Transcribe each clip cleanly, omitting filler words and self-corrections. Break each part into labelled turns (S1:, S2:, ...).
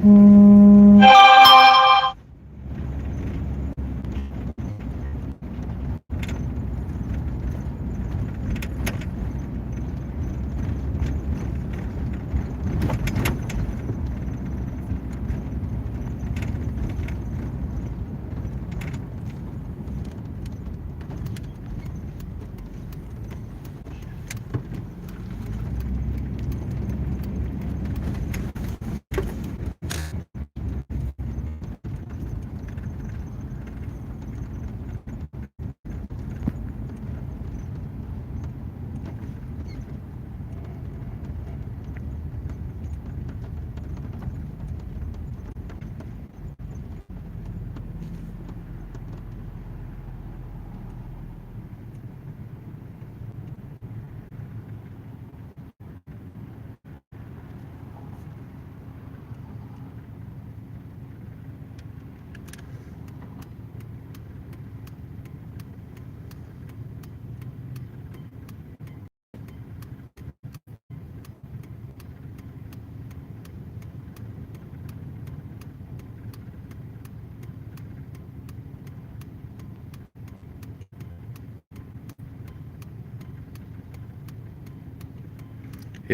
S1: He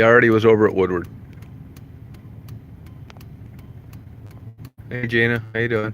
S1: already was over at Woodward. Hey Gina, how you doing?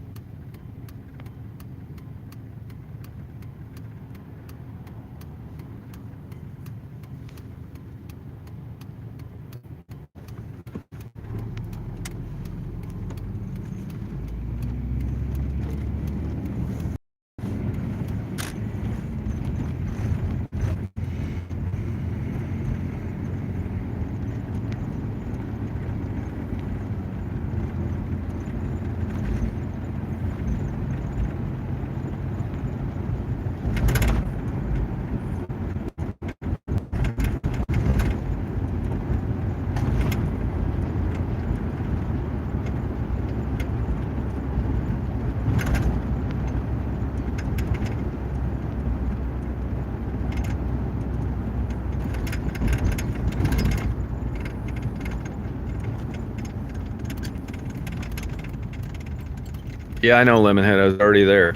S1: Yeah, I know Lemonhead. I was already there.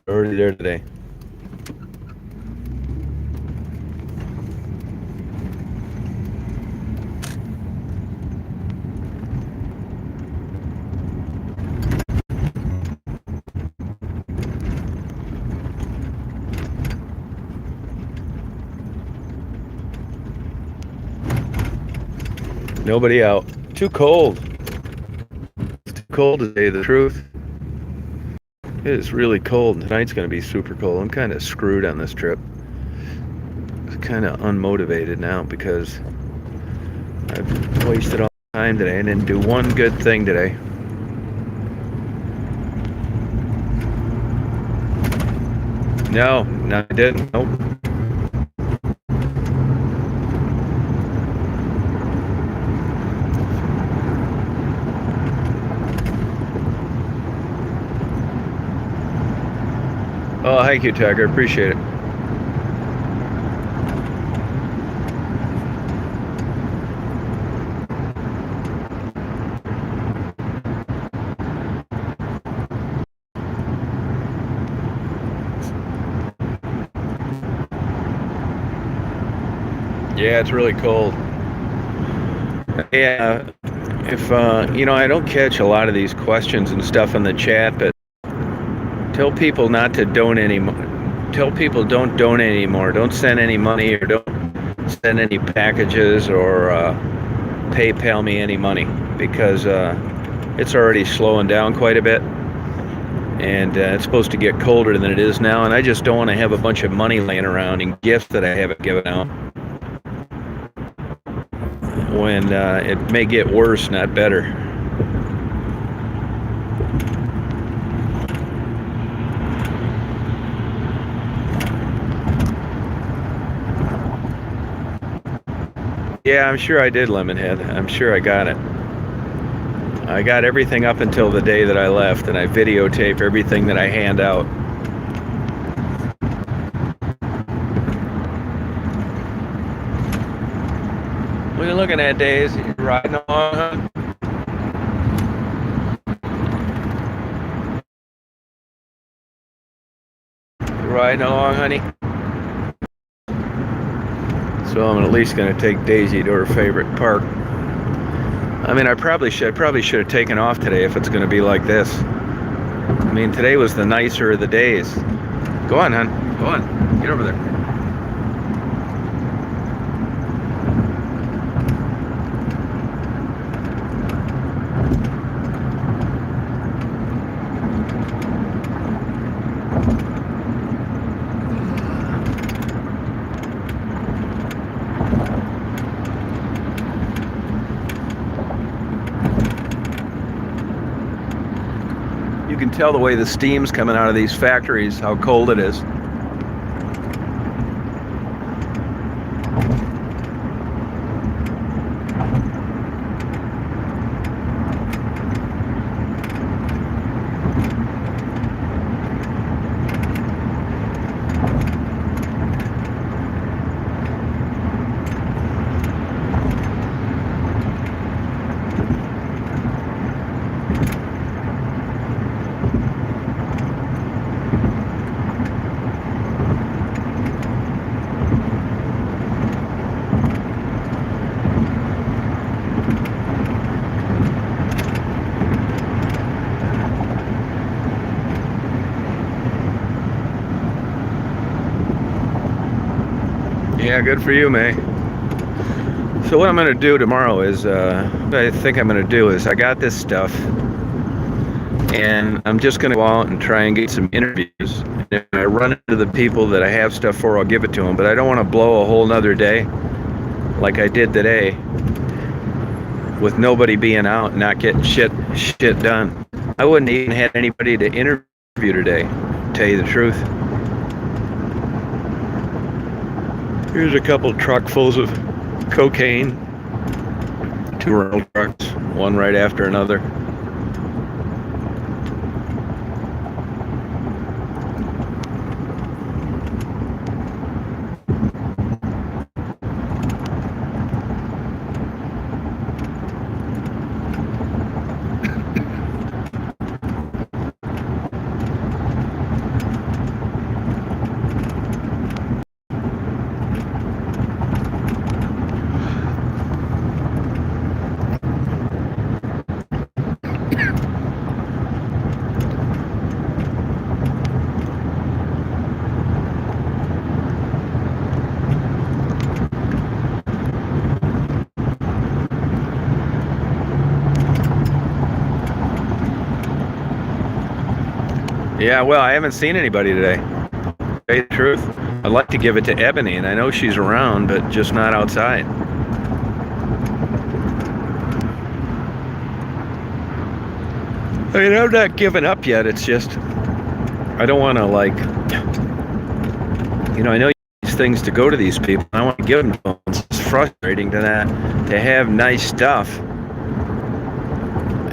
S1: Already there today. Nobody out. Too cold. It's too cold to say the truth. It is really cold. Tonight's going to be super cold. I'm kind of screwed on this trip. I'm kind of unmotivated now because I've wasted all the time today and didn't do one good thing today. No, I didn't. Nope. Oh, thank you, Tucker. Appreciate it. Yeah, it's really cold. Yeah, if I don't catch a lot of these questions and stuff in the chat, but tell people not to donate anymore. Tell people don't donate anymore. Don't send any money or don't send any packages or PayPal me any money because it's already slowing down quite a bit. And it's supposed to get colder than it is now, and I just don't want to have a bunch of money laying around and gifts that I haven't given out when it may get worse, not better. Yeah, I'm sure I did, Lemonhead. I'm sure I got it. I got everything up until the day that I left, and I videotape everything that I hand out. What are you looking at, Days? You riding along, huh? riding along, honey? So I'm at least going to take Daisy to her favorite park. I mean, I probably should have taken off today if it's going to be like this. I mean, today was the nicer of the days. Go on, hon. Go on. Get over there. You can tell the way the steam's coming out of these factories, how cold it is. Yeah, good for you, May. So what I'm going to do tomorrow is, what I think I'm going to do is, I got this stuff, and I'm just going to go out and try and get some interviews. And if I run into the people that I have stuff for, I'll give it to them. But I don't want to blow a whole nother day like I did today with nobody being out and not getting shit done. I wouldn't even had anybody to interview today, to tell you the truth. Here's a couple truckfuls of cocaine. 2 rental trucks, one right after another. Yeah, well, I haven't seen anybody today. To tell you the truth, I'd like to give it to Ebony, and I know she's around, but just not outside. I mean, I'm not giving up yet. It's just, I don't want to, like, I know these things to go to these people. I want to give them phones. It's frustrating to have nice stuff,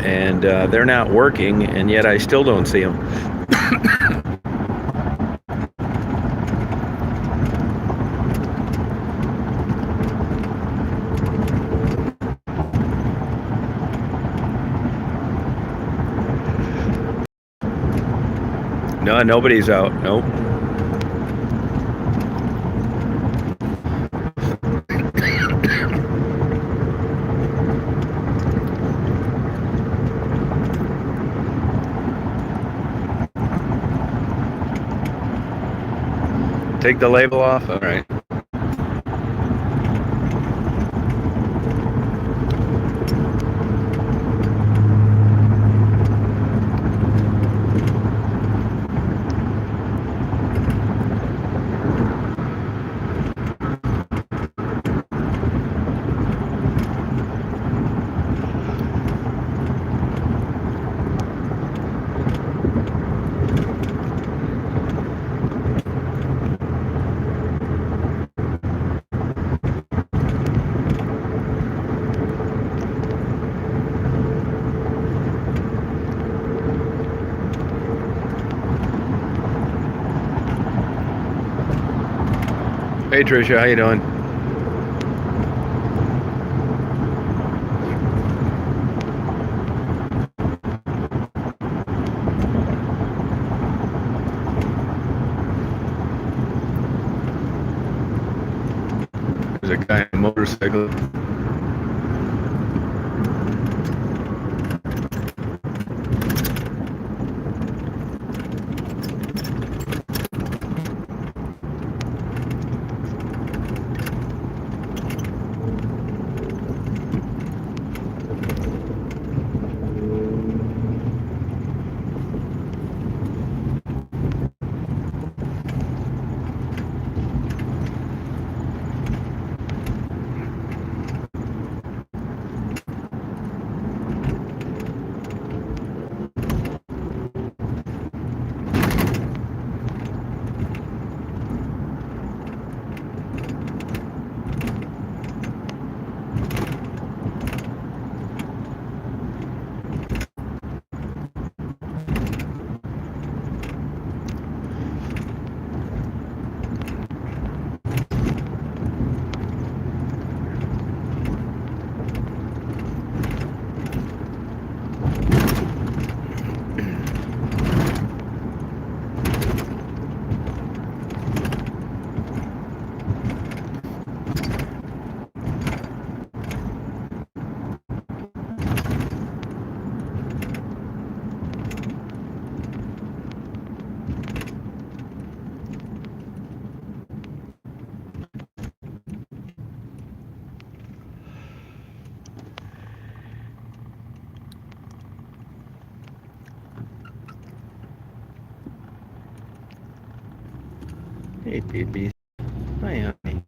S1: and they're not working, and yet I still don't see them. No, nobody's out. Nope. Take the label off? All right. Hey Tricia, how you doing? who. Hey, baby. Hi, honey.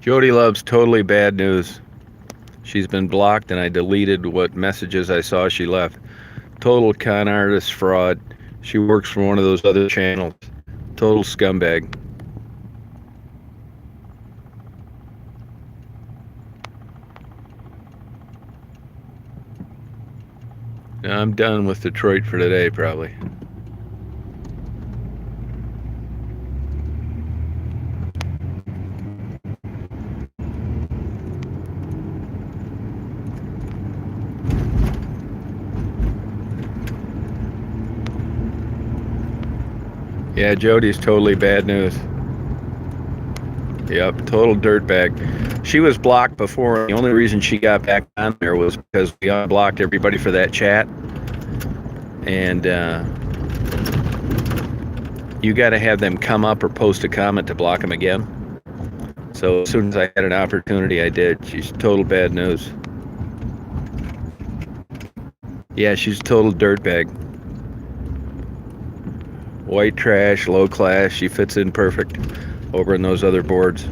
S1: Jody loves totally bad news. She's been blocked and I deleted what messages I saw she left. Total con artist fraud. She works for one of those other channels. Total scumbag. Now, I'm done with Detroit for today, probably. Yeah, Jody's totally bad news. Yep, total dirtbag. She was blocked before. The only reason she got back on there was because we unblocked everybody for that chat. And you got to have them come up or post a comment to block them again. So as soon as I had an opportunity, I did. She's total bad news. Yeah, she's a total dirtbag. White trash, low class. She fits in perfect over in those other boards.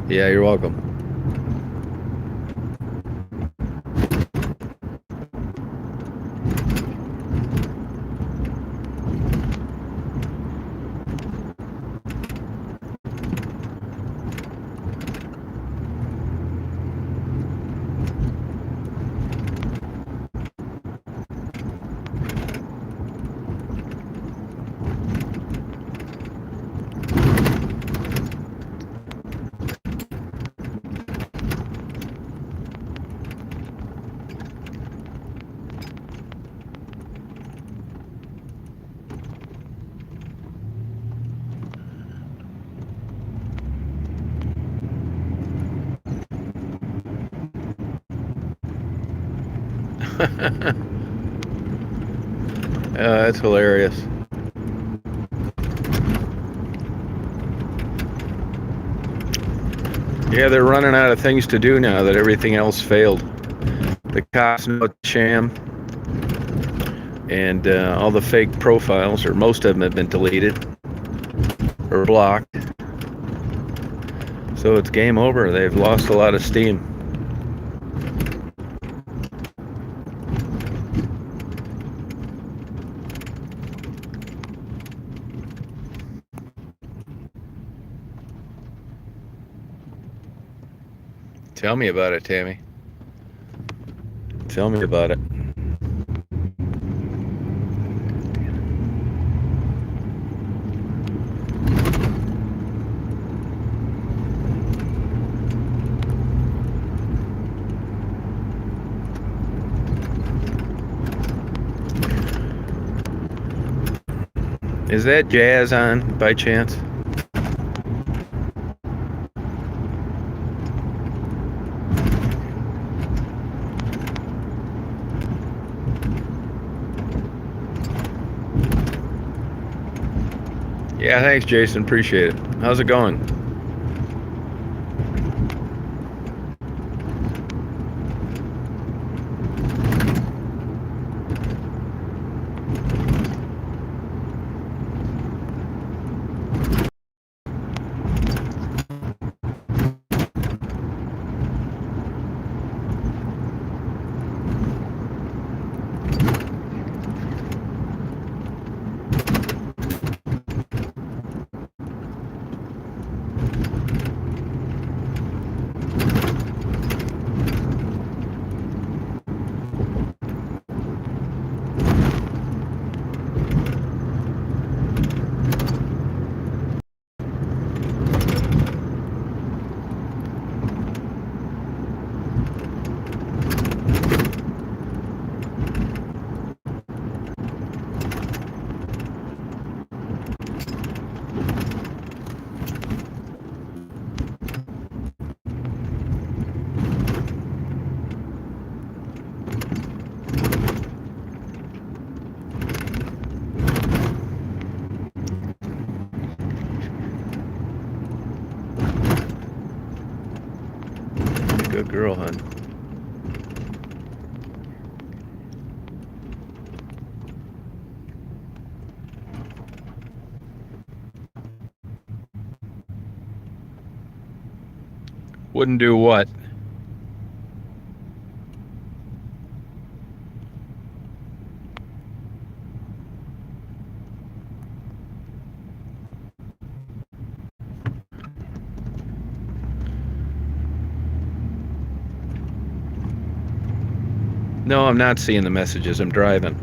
S1: Yeah, you're welcome. That's hilarious. Yeah, they're running out of things to do now that everything else failed. The cops know it's a sham, and all the fake profiles, or most of them, have been deleted or blocked. So it's game over. They've lost a lot of steam. Tell me about it, Tammy. Tell me about it. Is that jazz on by chance? Yeah, thanks, Jason. Appreciate it. How's it going? Good girl, hon. Wouldn't do what? No, I'm not seeing the messages. I'm driving.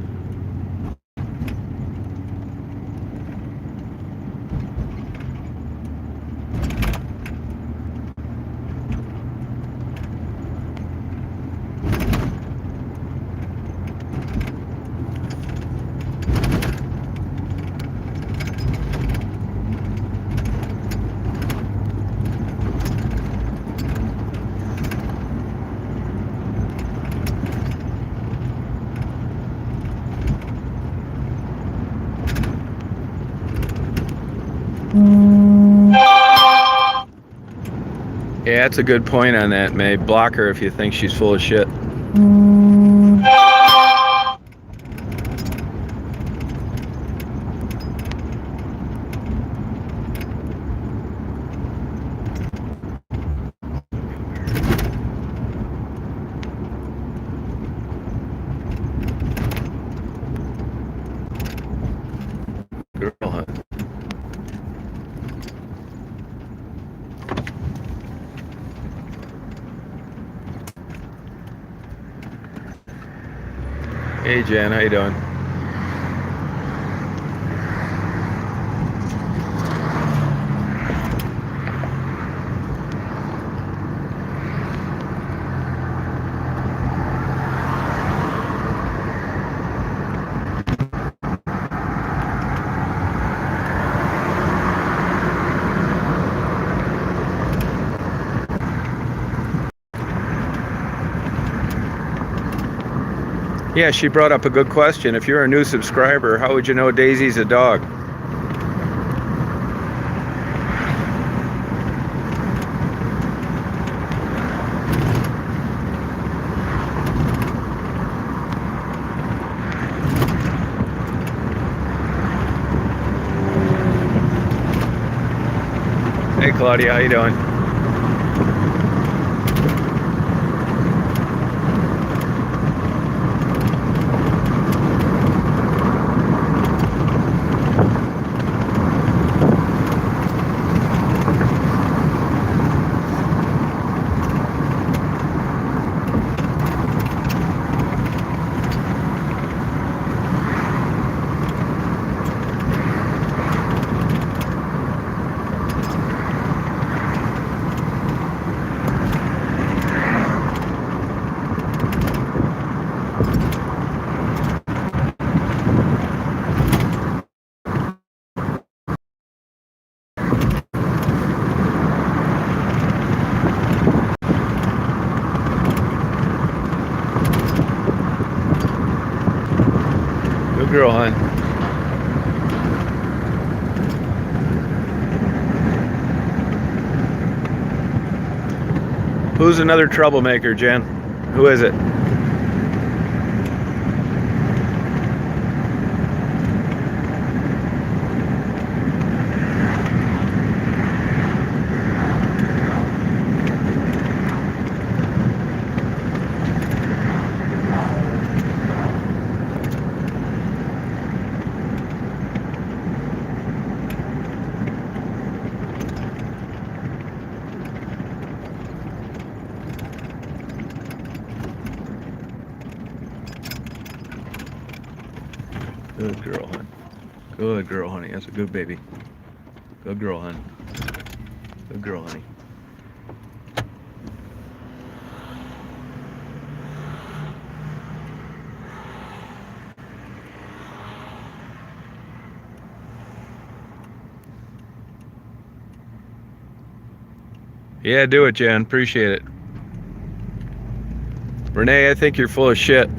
S1: Yeah, that's a good point on that, May. Block her if you think she's full of shit. Girl, huh? Hey, Jen, how you doing? Yeah, she brought up a good question. If you're a new subscriber, how would you know Daisy's a dog? Hey, Claudia, how you doing? girl, hon. Who's another troublemaker, Jen? Who is it? Good girl, hon. Good girl, honey. That's a good baby. Good girl, hon. Good girl, honey. Yeah, do it, Jen. Appreciate it. Renee, I think you're full of shit.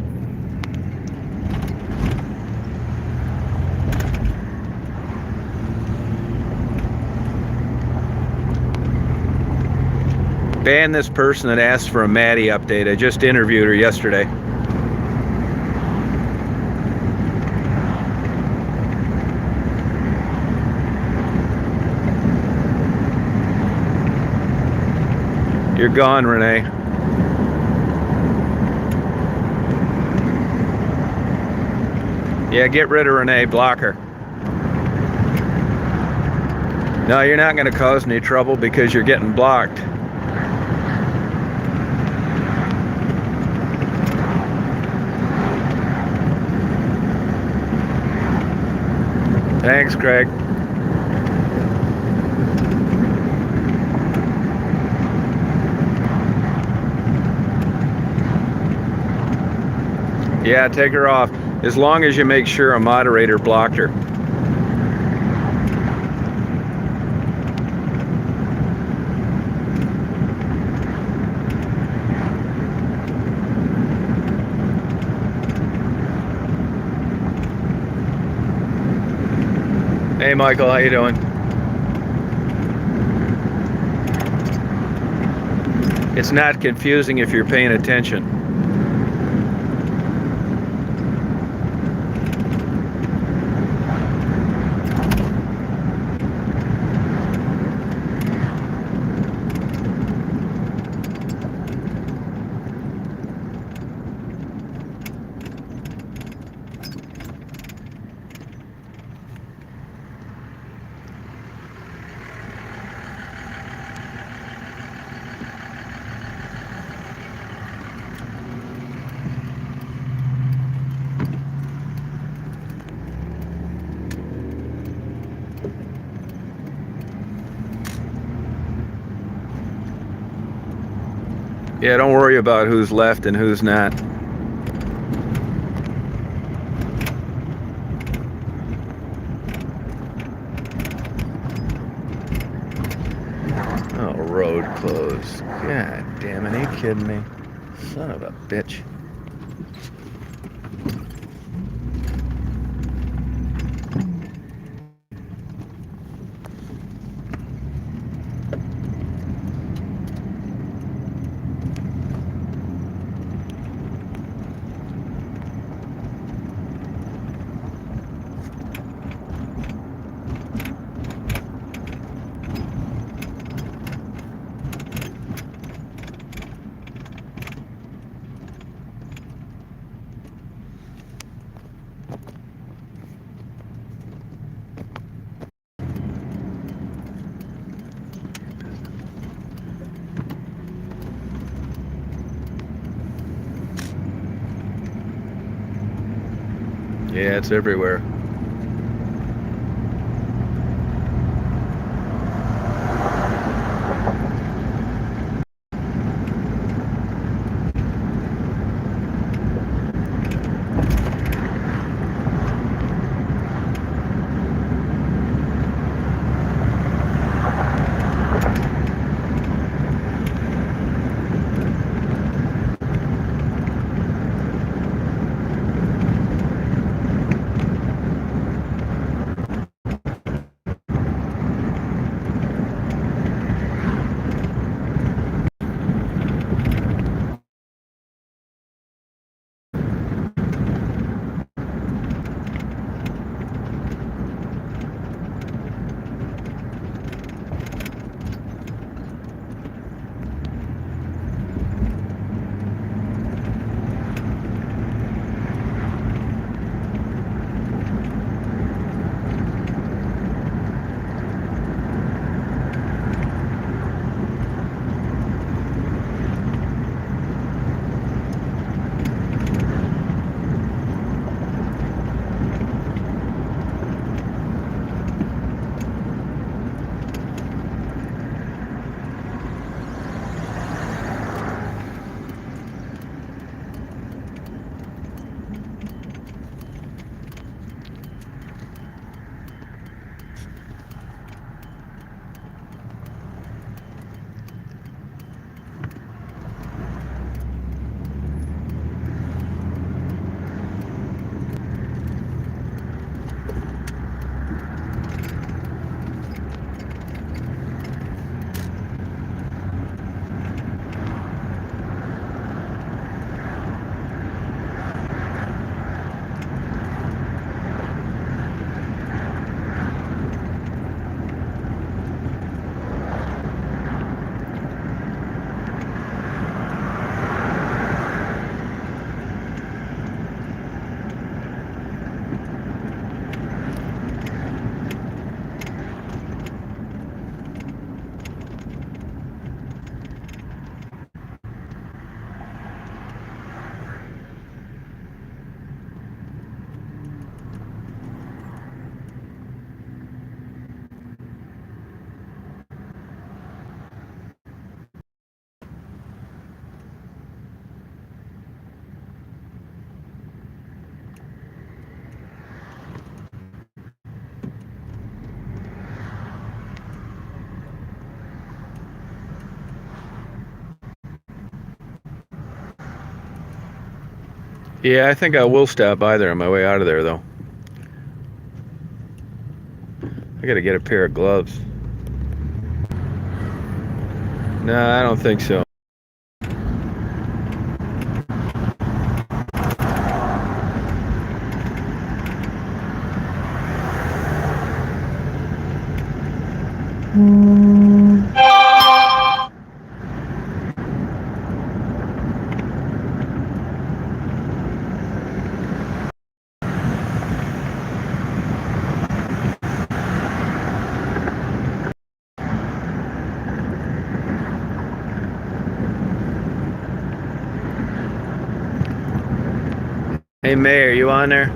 S1: Ban this person that asked for a Maddie update. I just interviewed her yesterday. You're gone, Renee. Yeah, get rid of Renee. Block her. No, you're not going to cause any trouble because you're getting blocked. Thanks, Craig. Yeah, take her off. As long as you make sure a moderator blocked her. Hey, Michael, how you doing? It's not confusing if you're paying attention. Yeah, don't worry about who's left and who's not. Oh, road closed. God damn it, are you kidding me? Son of a bitch. Yeah, it's everywhere. Yeah, I think I will stop by there on my way out of there, though. I gotta get a pair of gloves. No, I don't think so. Hey, May, are you on there?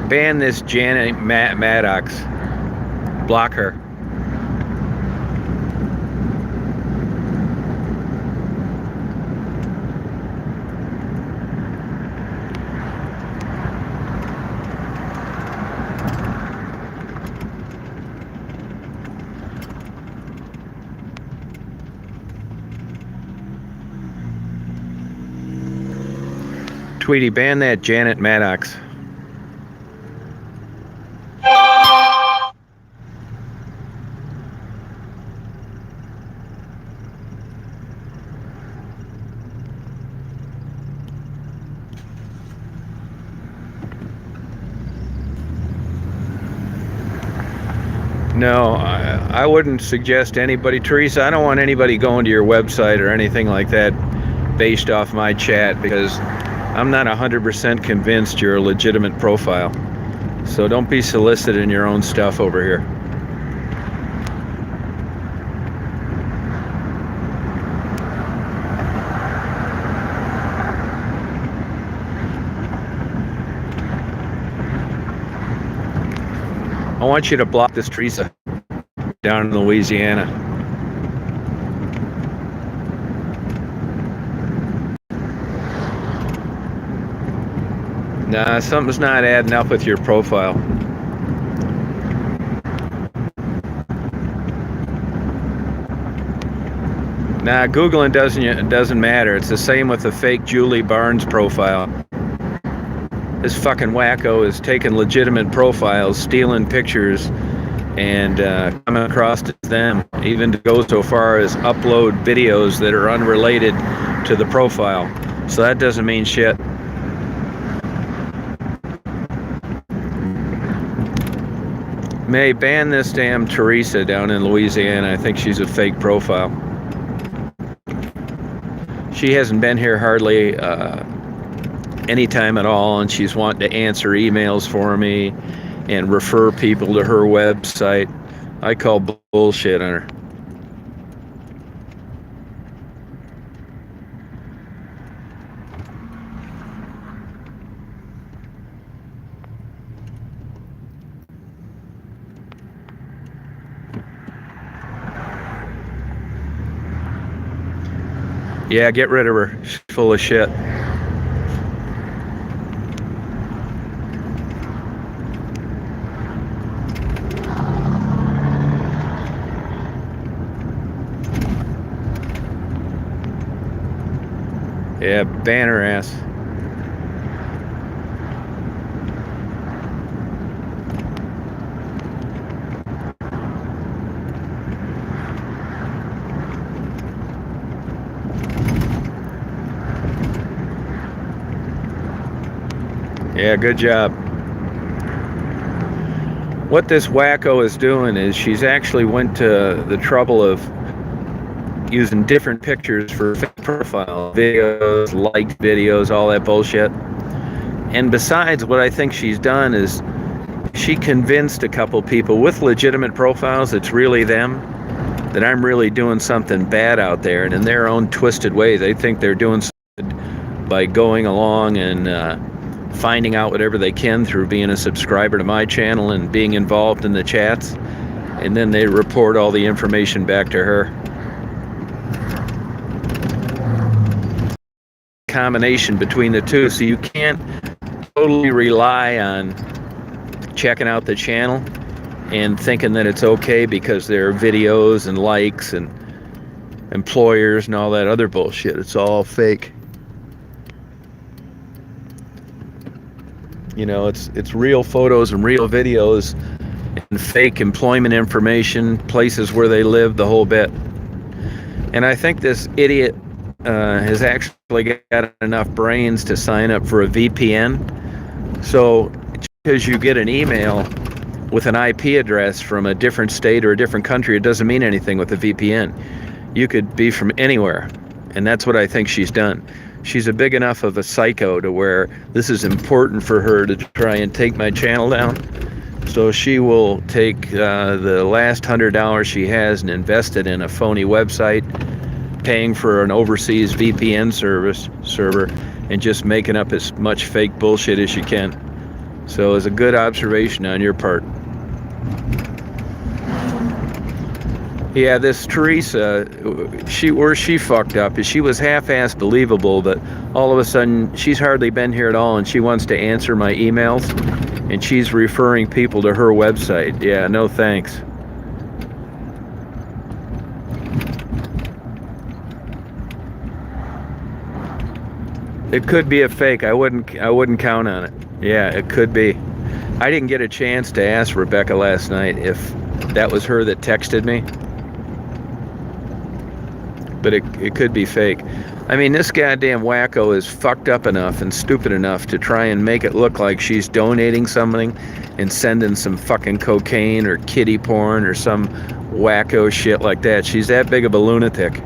S1: Ban this Janet Maddox. Block her. Tweety, ban that Janet Maddox. No, I wouldn't suggest anybody. Teresa, I don't want anybody going to your website or anything like that based off my chat, because I'm not 100% convinced you're a legitimate profile. So don't be soliciting your own stuff over here. I want you to block this Teresa down in Louisiana. Nah, something's not adding up with your profile. Nah, Googling doesn't matter. It's the same with the fake Julie Barnes profile. This fucking wacko is taking legitimate profiles, stealing pictures, and coming across to them, even to go so far as upload videos that are unrelated to the profile. So that doesn't mean shit. May, ban this damn Teresa down in Louisiana. I think she's a fake profile. She hasn't been here hardly any time at all, and she's wanting to answer emails for me and refer people to her website. I call bullshit on her. Yeah, get rid of her. She's full of shit. Yeah, ban her ass. Yeah, good job. What this wacko is doing is she's actually went to the trouble of using different pictures for fake profile videos, liked videos, all that bullshit. And besides, what I think she's done is she convinced a couple people with legitimate profiles, it's really them, that I'm really doing something bad out there. And in their own twisted way, they think they're doing something by going along and finding out whatever they can through being a subscriber to my channel and being involved in the chats, and then they report all the information back to her. Combination between the two, so you can't totally rely on checking out the channel and thinking that it's okay because there are videos and likes and employers and all that other bullshit. It's all fake. You know, it's real photos and real videos and fake employment information, places where they live, the whole bit. And I think this idiot has actually got enough brains to sign up for a VPN. So because you get an email with an IP address from a different state or a different country, it doesn't mean anything with a VPN. You could be from anywhere, and that's what I think she's done. She's a big enough of a psycho to where this is important for her to try and take my channel down. So she will take the last $100 she has and invest it in a phony website, paying for an overseas VPN server, and just making up as much fake bullshit as she can. So it's a good observation on your part. Yeah, this Teresa, where she fucked up is she was half-assed believable, but all of a sudden she's hardly been here at all, and she wants to answer my emails, and she's referring people to her website. Yeah, no thanks. It could be a fake. I wouldn't count on it. Yeah, it could be. I didn't get a chance to ask Rebecca last night if that was her that texted me. But it could be fake. I mean, this goddamn wacko is fucked up enough and stupid enough to try and make it look like she's donating something and sending some fucking cocaine or kiddie porn or some wacko shit like that. She's that big of a lunatic.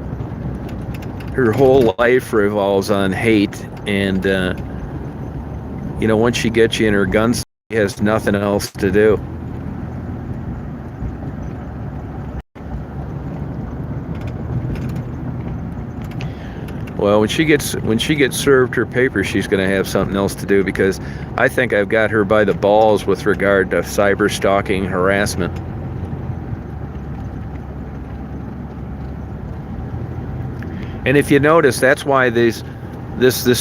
S1: Her whole life revolves on hate, and you know, once she gets you in her guns, she has nothing else to do. Well, when she gets served her paper, she's going to have something else to do, because I think I've got her by the balls with regard to cyber stalking harassment. And if you notice, that's why this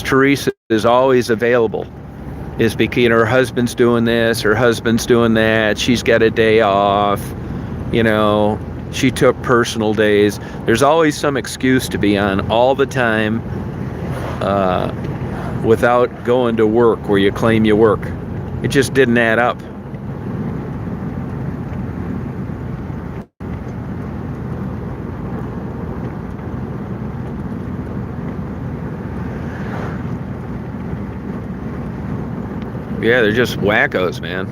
S1: Teresa is always available, is because her husband's doing this, her husband's doing that, she's got a day off, you know, she took personal days. There's always some excuse to be on all the time without going to work where you claim you work. It just didn't add up. Yeah, they're just wackos, man.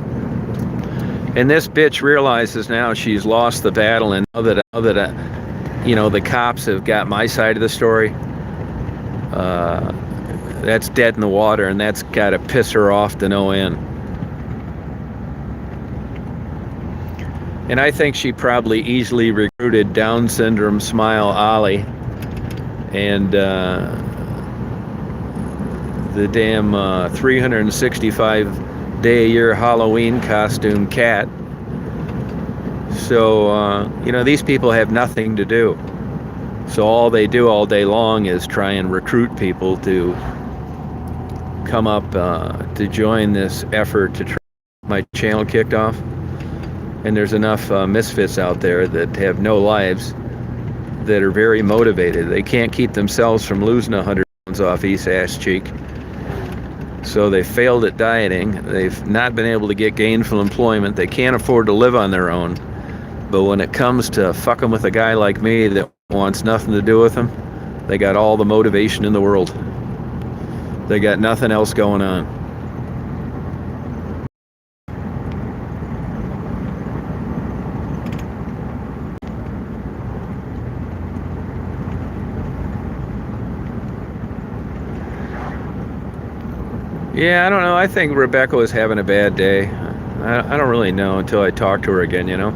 S1: And this bitch realizes now she's lost the battle, and now that you know, the cops have got my side of the story, that's dead in the water, and that's got to piss her off to no end. And I think she probably easily recruited Down syndrome Smile Ollie and the damn 365-day-a-year Halloween costume cat. So, you know, these people have nothing to do. So all they do all day long is try and recruit people to come up to join this effort to try my channel kicked off. And there's enough misfits out there that have no lives that are very motivated. They can't keep themselves from losing 100 pounds off each ass cheek. So they failed at dieting. They've not been able to get gainful employment. They can't afford to live on their own. But when it comes to fucking with a guy like me that wants nothing to do with them, they got all the motivation in the world. They got nothing else going on. Yeah, I don't know. I think Rebecca was having a bad day. I don't really know until I talk to her again, you know.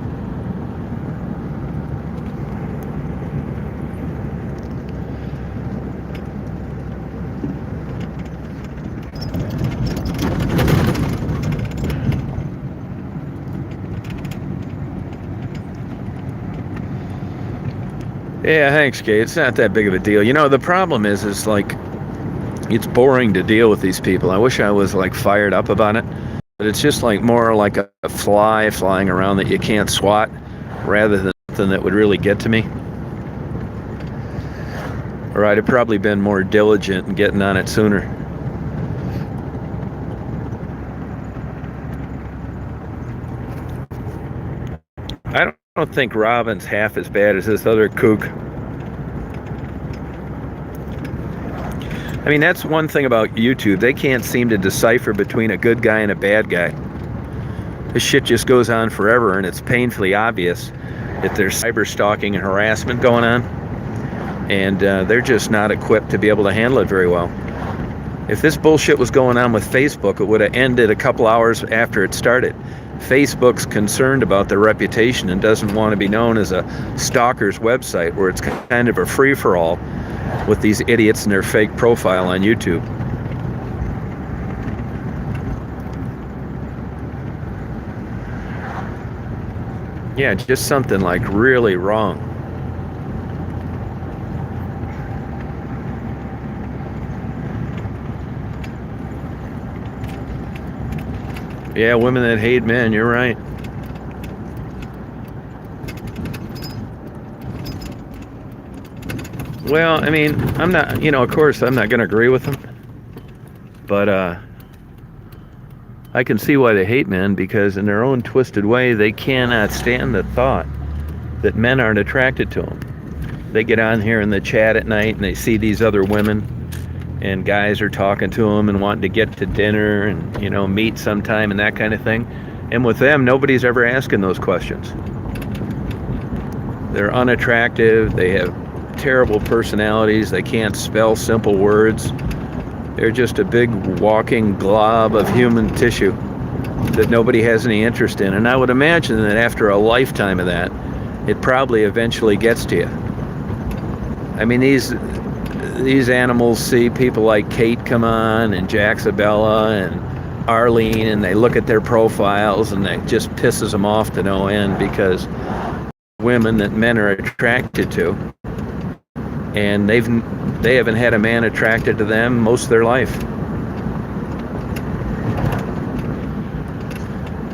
S1: Yeah, thanks, Kate. It's not that big of a deal. You know, the problem is like, it's boring to deal with these people. I wish I was like fired up about it, but it's just like more like a fly flying around that you can't swat, rather than something that would really get to me. Or I'd have probably been more diligent in getting on it sooner. I don't think Robin's half as bad as this other kook. I mean, that's one thing about YouTube. They can't seem to decipher between a good guy and a bad guy. This shit just goes on forever, and it's painfully obvious that there's cyber stalking and harassment going on, and they're just not equipped to be able to handle it very well. If this bullshit was going on with Facebook, it would have ended a couple hours after it started. Facebook's concerned about their reputation and doesn't want to be known as a stalker's website where it's kind of a free-for-all with these idiots and their fake profile on YouTube. Yeah, just something like really wrong. Yeah, women that hate men, you're right. Well, I mean, I'm not, of course, I'm not going to agree with them. But I can see why they hate men, because in their own twisted way, they cannot stand the thought that men aren't attracted to them. They get on here in the chat at night and they see these other women, and guys are talking to them and wanting to get to dinner and, meet sometime and that kind of thing. And with them, nobody's ever asking those questions. They're unattractive. They have terrible personalities. They can't spell simple words. They're just a big walking glob of human tissue that nobody has any interest in. And I would imagine that after a lifetime of that, it probably eventually gets to you. I mean, these animals see people like Kate come on and Jaxabella and Arlene, and they look at their profiles and it just pisses them off to no end, because women that men are attracted to, and they haven't had a man attracted to them most of their life.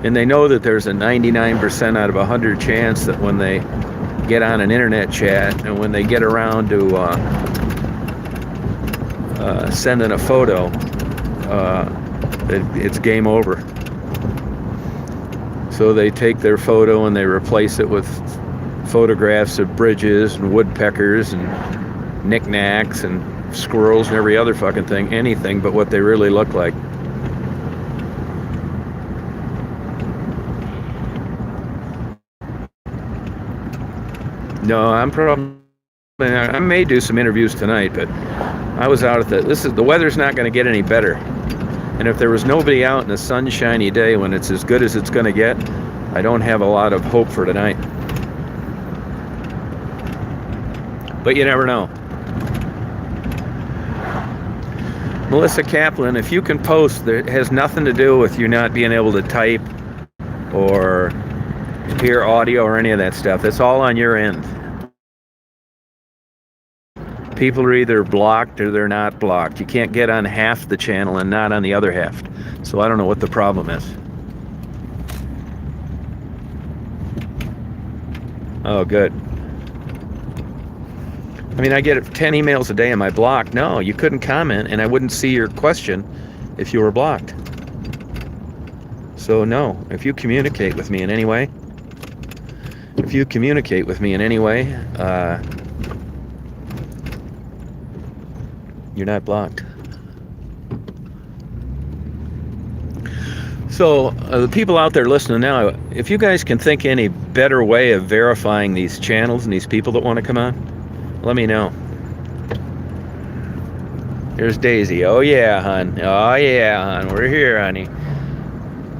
S1: And they know that there's a 99% out of 100 chance that when they get on an internet chat and when they get around to sending a photo, it's game over. So they take their photo and they replace it with photographs of bridges and woodpeckers and knickknacks and squirrels and every other fucking thing, anything but what they really look like. No, I may do some interviews tonight, but I was out at the weather's not going to get any better. And if there was nobody out in a sunshiny day when it's as good as it's going to get, I don't have a lot of hope for tonight. But you never know. Melissa Kaplan, if you can post, it has nothing to do with you not being able to type or hear audio or any of that stuff. It's all on your end. People are either blocked or they're not blocked. You can't get on half the channel and not on the other half. So I don't know what the problem is. Oh, good. I mean, I get 10 emails a day. Am I blocked? No, you couldn't comment, and I wouldn't see your question if you were blocked. So no, if you communicate with me in any way, you're not blocked. So the people out there listening now, if you guys can think any better way of verifying these channels and these people that want to come on, let me know. Here's Daisy. Oh yeah, hon. Oh yeah, hon. We're here, honey.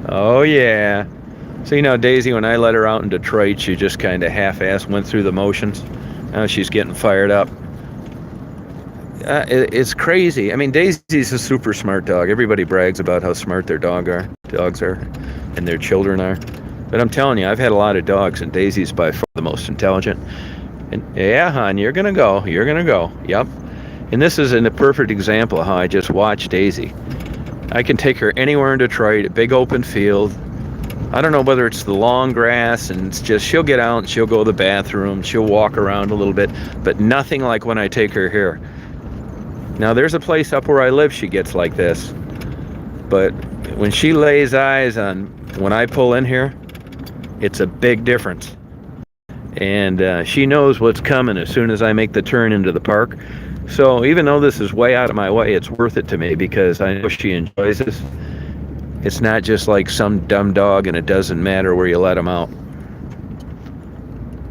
S1: Oh yeah. So Daisy, when I let her out in Detroit, she just kind of half-assed went through the motions. Now she's getting fired up. It's crazy. I mean, Daisy's a super smart dog. Everybody brags about how smart their dogs are, and their children are. But I'm telling you, I've had a lot of dogs, and Daisy's by far the most intelligent. And yeah, hon, you're gonna go. You're gonna go. Yep. And this is a perfect example of how I just watched Daisy. I can take her anywhere in Detroit, a big open field. I don't know whether it's the long grass, and it's just she'll get out and she'll go to the bathroom, she'll walk around a little bit, but nothing like when I take her here. Now there's a place up where I live she gets like this, but when she lays eyes on when I pull in here, it's a big difference. And she knows what's coming as soon as I make the turn into the park. So even though this is way out of my way, it's worth it to me because I know she enjoys this. It's not just like some dumb dog and it doesn't matter where you let him out.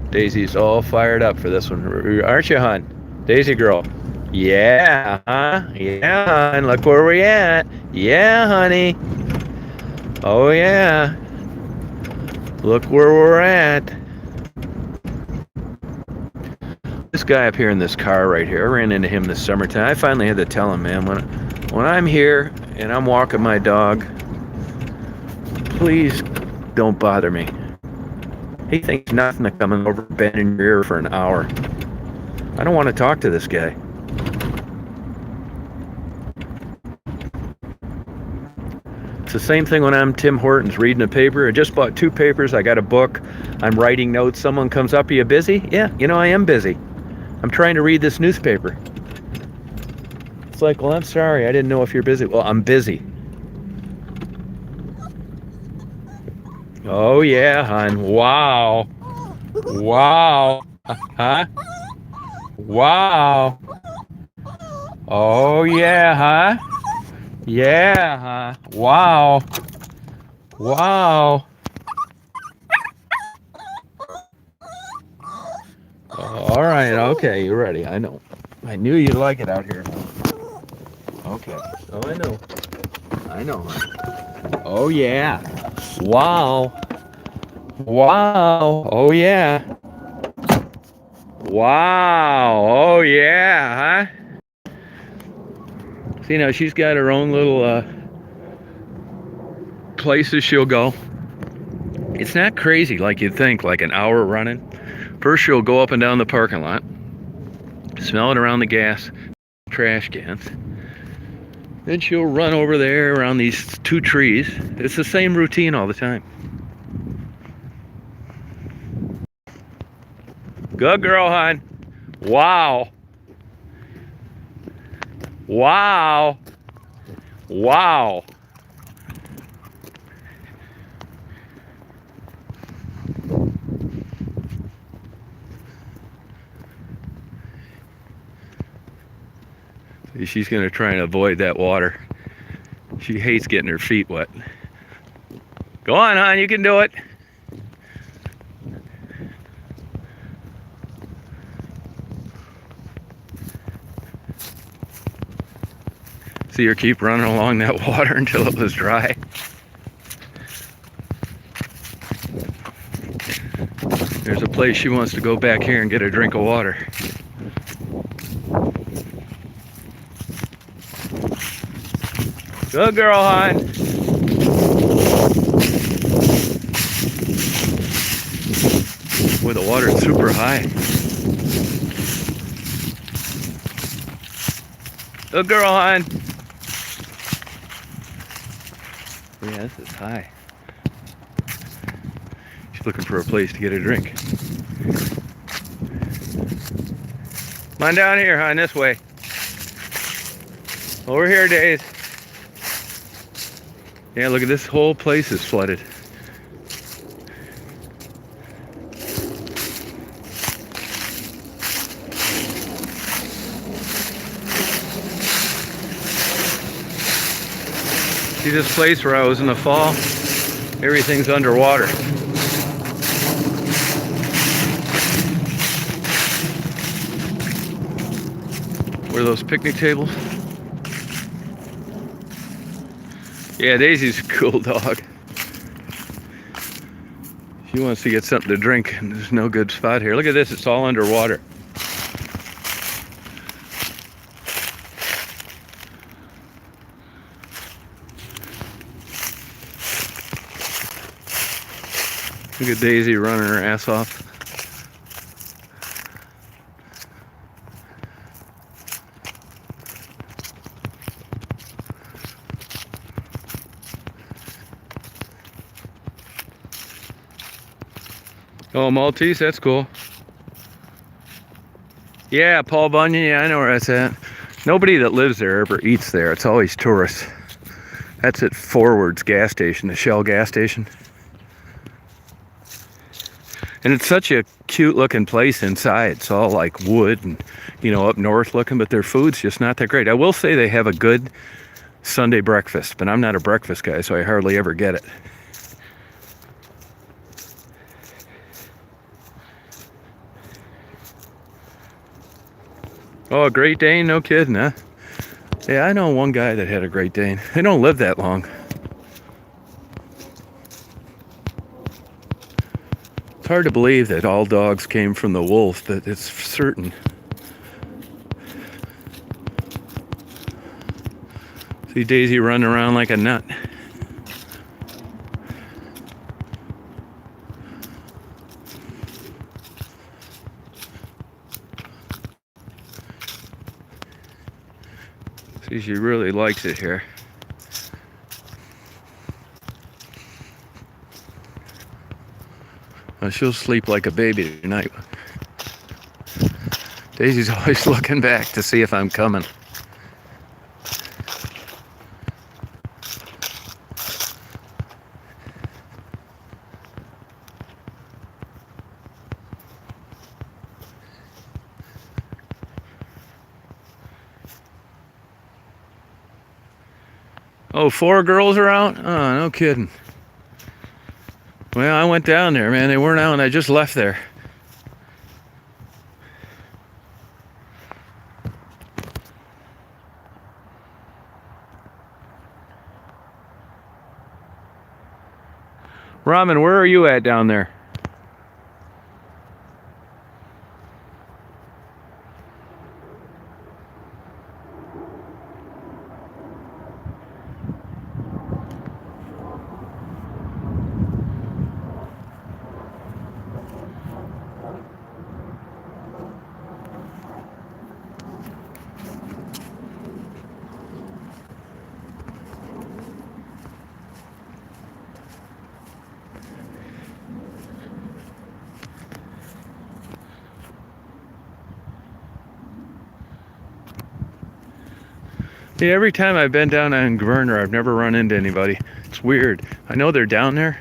S1: Daisy's all fired up for this one, aren't you, hon? Daisy girl. Yeah, huh? Yeah, hon. Look where we at. Yeah, honey. Oh, yeah. Look where we're at. This guy up here in this car right here, I ran into him this summertime. I finally had to tell him, man, when I'm here and I'm walking my dog, please don't bother me. He thinks nothing of coming over, bending your ear for an hour. I don't want to talk to this guy. It's the same thing when I'm Tim Hortons reading a paper. I just bought 2 papers. I got a book. I'm writing notes. Someone comes up, are you busy? Yeah, you know, I am busy. I'm trying to read this newspaper. It's like, well, I'm sorry. I didn't know if you're busy. Well, I'm busy. Oh, yeah, hon. Wow. Wow. Huh? Wow. Oh, yeah, huh? Yeah, huh? Wow. Wow. All right, okay, you're ready. I know. I knew you'd like it out here. Okay. Oh, I know. I know. Oh, yeah. Wow. Wow. Oh, yeah. Wow. Oh, yeah, huh? See, now she's got her own little places she'll go. It's not crazy like you'd think, like an hour running. First, she'll go up and down the parking lot, smell it around the gas trash cans. Then she'll run over there around these 2 trees. It's the same routine all the time. Good girl, hon. Wow. Wow. Wow. She's going to try and avoid that water. She hates getting her feet wet. Go on, hon, you can do it. See her keep running along that water until it was dry. There's a place she wants to go back here and get a drink of water. Good girl, hon. Boy, the water's super high. Good girl, hon. Yeah, this is high. She's looking for a place to get a drink. Come on down here, hon, this way. Over here, Days. Yeah, look at this whole place is flooded. See this place where I was in the fall? Everything's underwater. Where are those picnic tables? Yeah, Daisy's a cool dog. She wants to get something to drink, and there's no good spot here. Look at this, it's all underwater. Look at Daisy running her ass off. Oh, Maltese, that's cool. Yeah, Paul Bunyan, yeah, I know where that's at. Nobody that lives there ever eats there. It's always tourists. That's at Forward's gas station, the Shell gas station. And it's such a cute looking place inside. It's all like wood and, you know, up north looking, but their food's just not that great. I will say they have a good Sunday breakfast, but I'm not a breakfast guy, so I hardly ever get it. Oh, a Great Dane? No kidding, huh? Yeah, I know one guy that had a Great Dane. They don't live that long. It's hard to believe that all dogs came from the wolf, but it's certain. See Daisy running around like a nut. See, she really likes it here. Well, she'll sleep like a baby tonight. Daisy's always looking back to see if I'm coming. Oh, 4 girls are out? Oh, no kidding. Well, I went down there, man. They weren't out, and I just left there. Ramen, where are you at down there? Yeah, every time I've been down on Gverner, I've never run into anybody. It's weird. I know they're down there.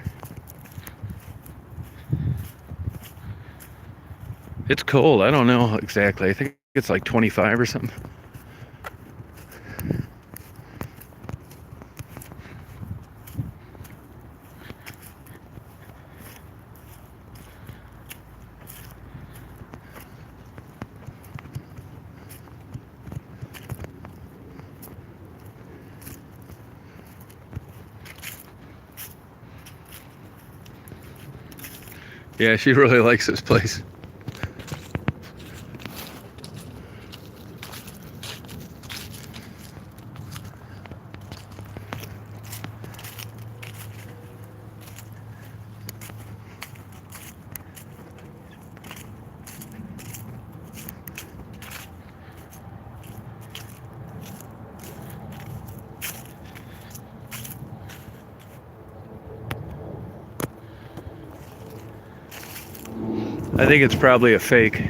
S1: It's cold. I don't know exactly. I think it's like 25 or something. Yeah, she really likes this place. I think it's probably a fake.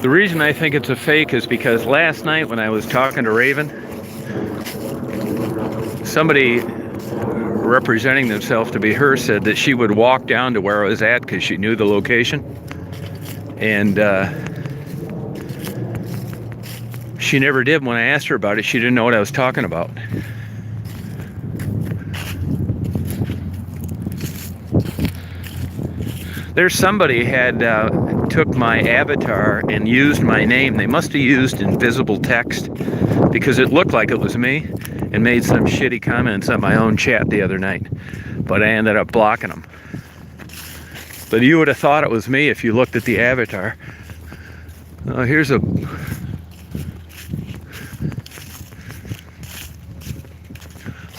S1: The reason I think it's a fake is because last night when I was talking to Raven, somebody representing themselves to be her said that she would walk down to where I was at because she knew the location. And she never did. When I asked her about it, she didn't know what I was talking about. There's somebody had took my avatar and used my name. They must have used invisible text because it looked like it was me, and made some shitty comments on my own chat the other night. But I ended up blocking them. But you would have thought it was me if you looked at the avatar. Here's a...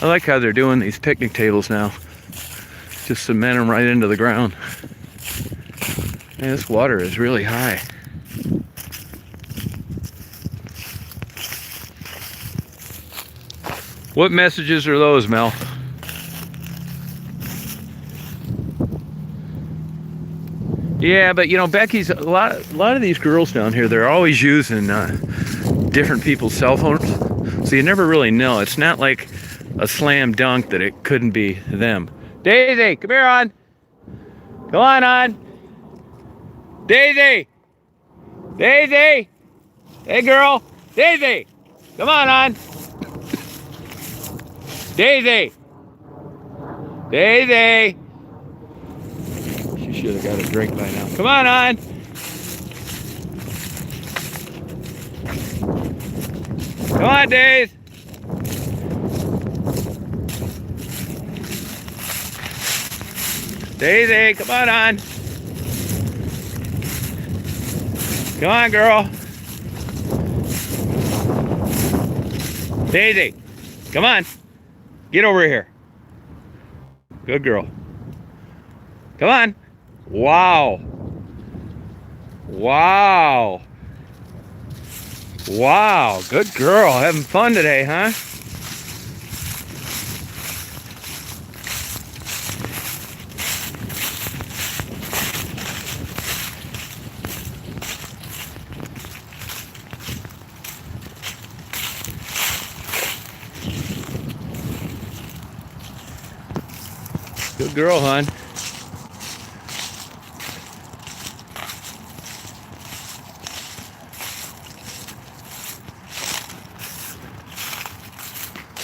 S1: I like how they're doing these picnic tables now. Just cement them right into the ground. Man, this water is really high. What messages are those, Mel? Yeah, but you know, Becky's a lot of these girls down here. They're always using different people's cell phones, so you never really know. It's not like a slam dunk that it couldn't be them. Daisy, come here, on. Come on. Daisy, Daisy, hey girl, Daisy, come on. Daisy, Daisy. She should have got a drink by now. Come on. Come on, Daisy. Daisy, come on. Come on, girl. Daisy, come on. Get over here. Good girl. Come on. Wow. Wow. Wow. Good girl. Having fun today, huh? Good girl, hon.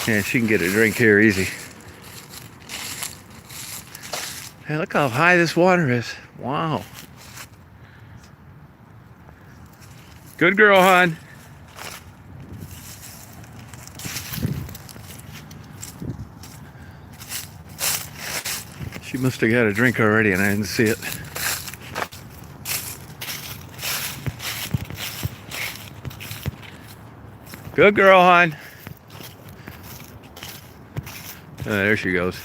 S1: Yeah, she can get a drink here easy. Hey, look how high this water is. Wow. Good girl, hon. She must have got a drink already and I didn't see it. Good girl, hon. Oh, there she goes.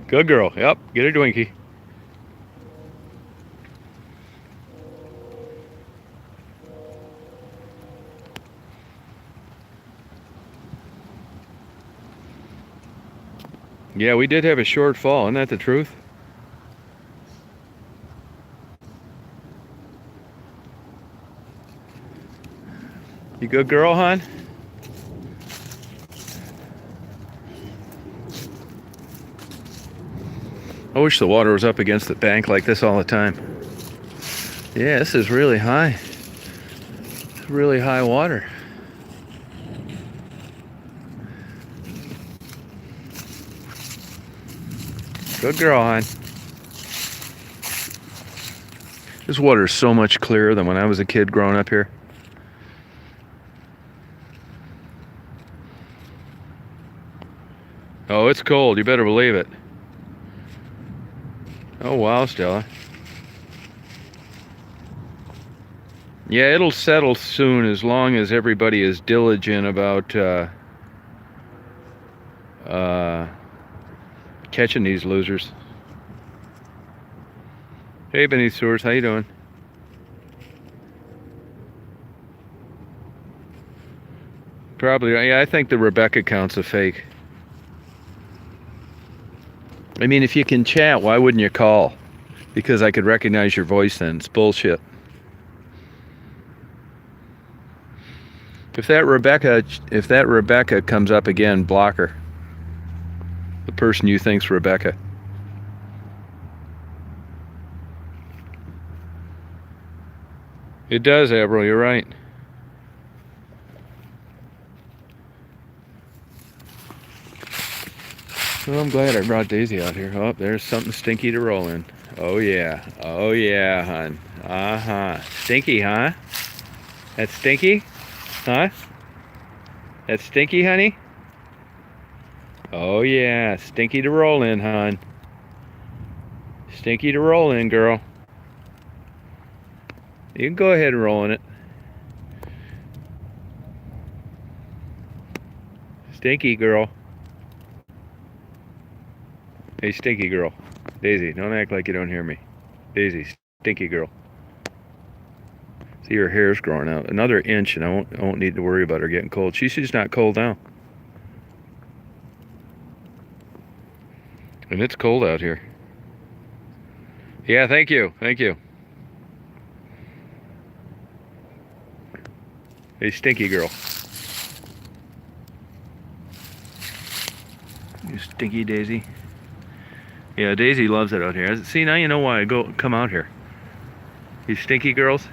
S1: Good girl. Yep, get a Twinkie. Yeah, we did have a short fall. Isn't that the truth? You good girl, hon? I wish the water was up against the bank like this all the time. Yeah, this is really high. It's really high water. Good girl, hon. This water is so much clearer than when I was a kid growing up here. Oh, it's cold. You better believe it. Oh, wow, Stella. Yeah, it'll settle soon as long as everybody is diligent about catching these losers. Hey, Beneath Sewers, how you doing? Probably, yeah, I think the Rebecca account's a fake. I mean, if you can chat, why wouldn't you call? Because I could recognize your voice then. It's bullshit. If that Rebecca comes up again, block her. The person you think's Rebecca. It does, Avril, you're right. Well, I'm glad I brought Daisy out here. Oh, there's something stinky to roll in. Oh yeah, hon. Uh-huh. Stinky, huh? That's stinky? Huh? That's stinky, honey? Oh yeah, stinky to roll in, hon. Stinky to roll in, girl. You can go ahead and roll in it. Stinky, girl. Hey, stinky girl. Daisy, don't act like you don't hear me. Daisy, stinky girl. See, her hair's growing out. Another inch and I won't need to worry about her getting cold. She's just not cold now. And it's cold out here. Yeah, thank you. Thank you. Hey, stinky girl. You stinky Daisy. Yeah, Daisy loves it out here. See, now you know why I come out here. You stinky girls.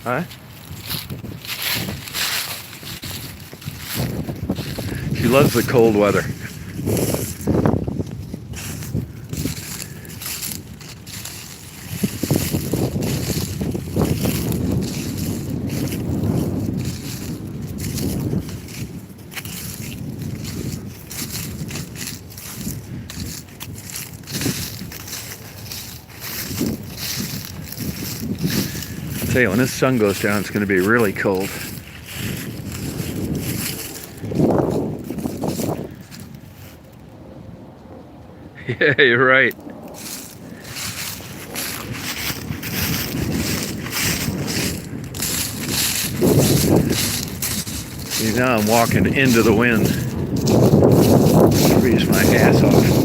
S1: Huh? She loves the cold weather. I'll tell you, when this sun goes down, it's going to be really cold. Yeah, you're right. See, now I'm walking into the wind. Freeze my ass off.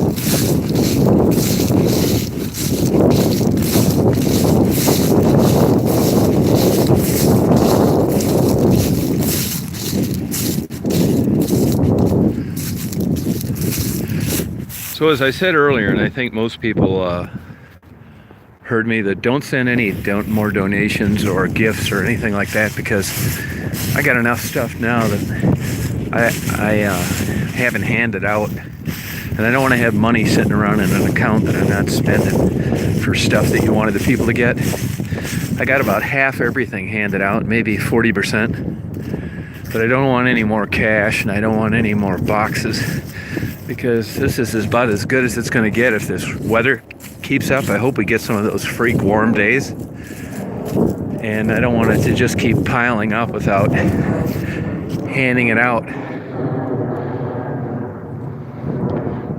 S1: So as I said earlier, and I think most people heard me, that don't send any more donations or gifts or anything like that, because I got enough stuff now that I haven't handed out, and I don't want to have money sitting around in an account that I'm not spending for stuff that you wanted the people to get. I got about half everything handed out, maybe 40%, but I don't want any more cash, and I don't want any more boxes, because this is about as good as it's going to get if this weather keeps up. I hope we get some of those freak warm days, and I don't want it to just keep piling up without handing it out.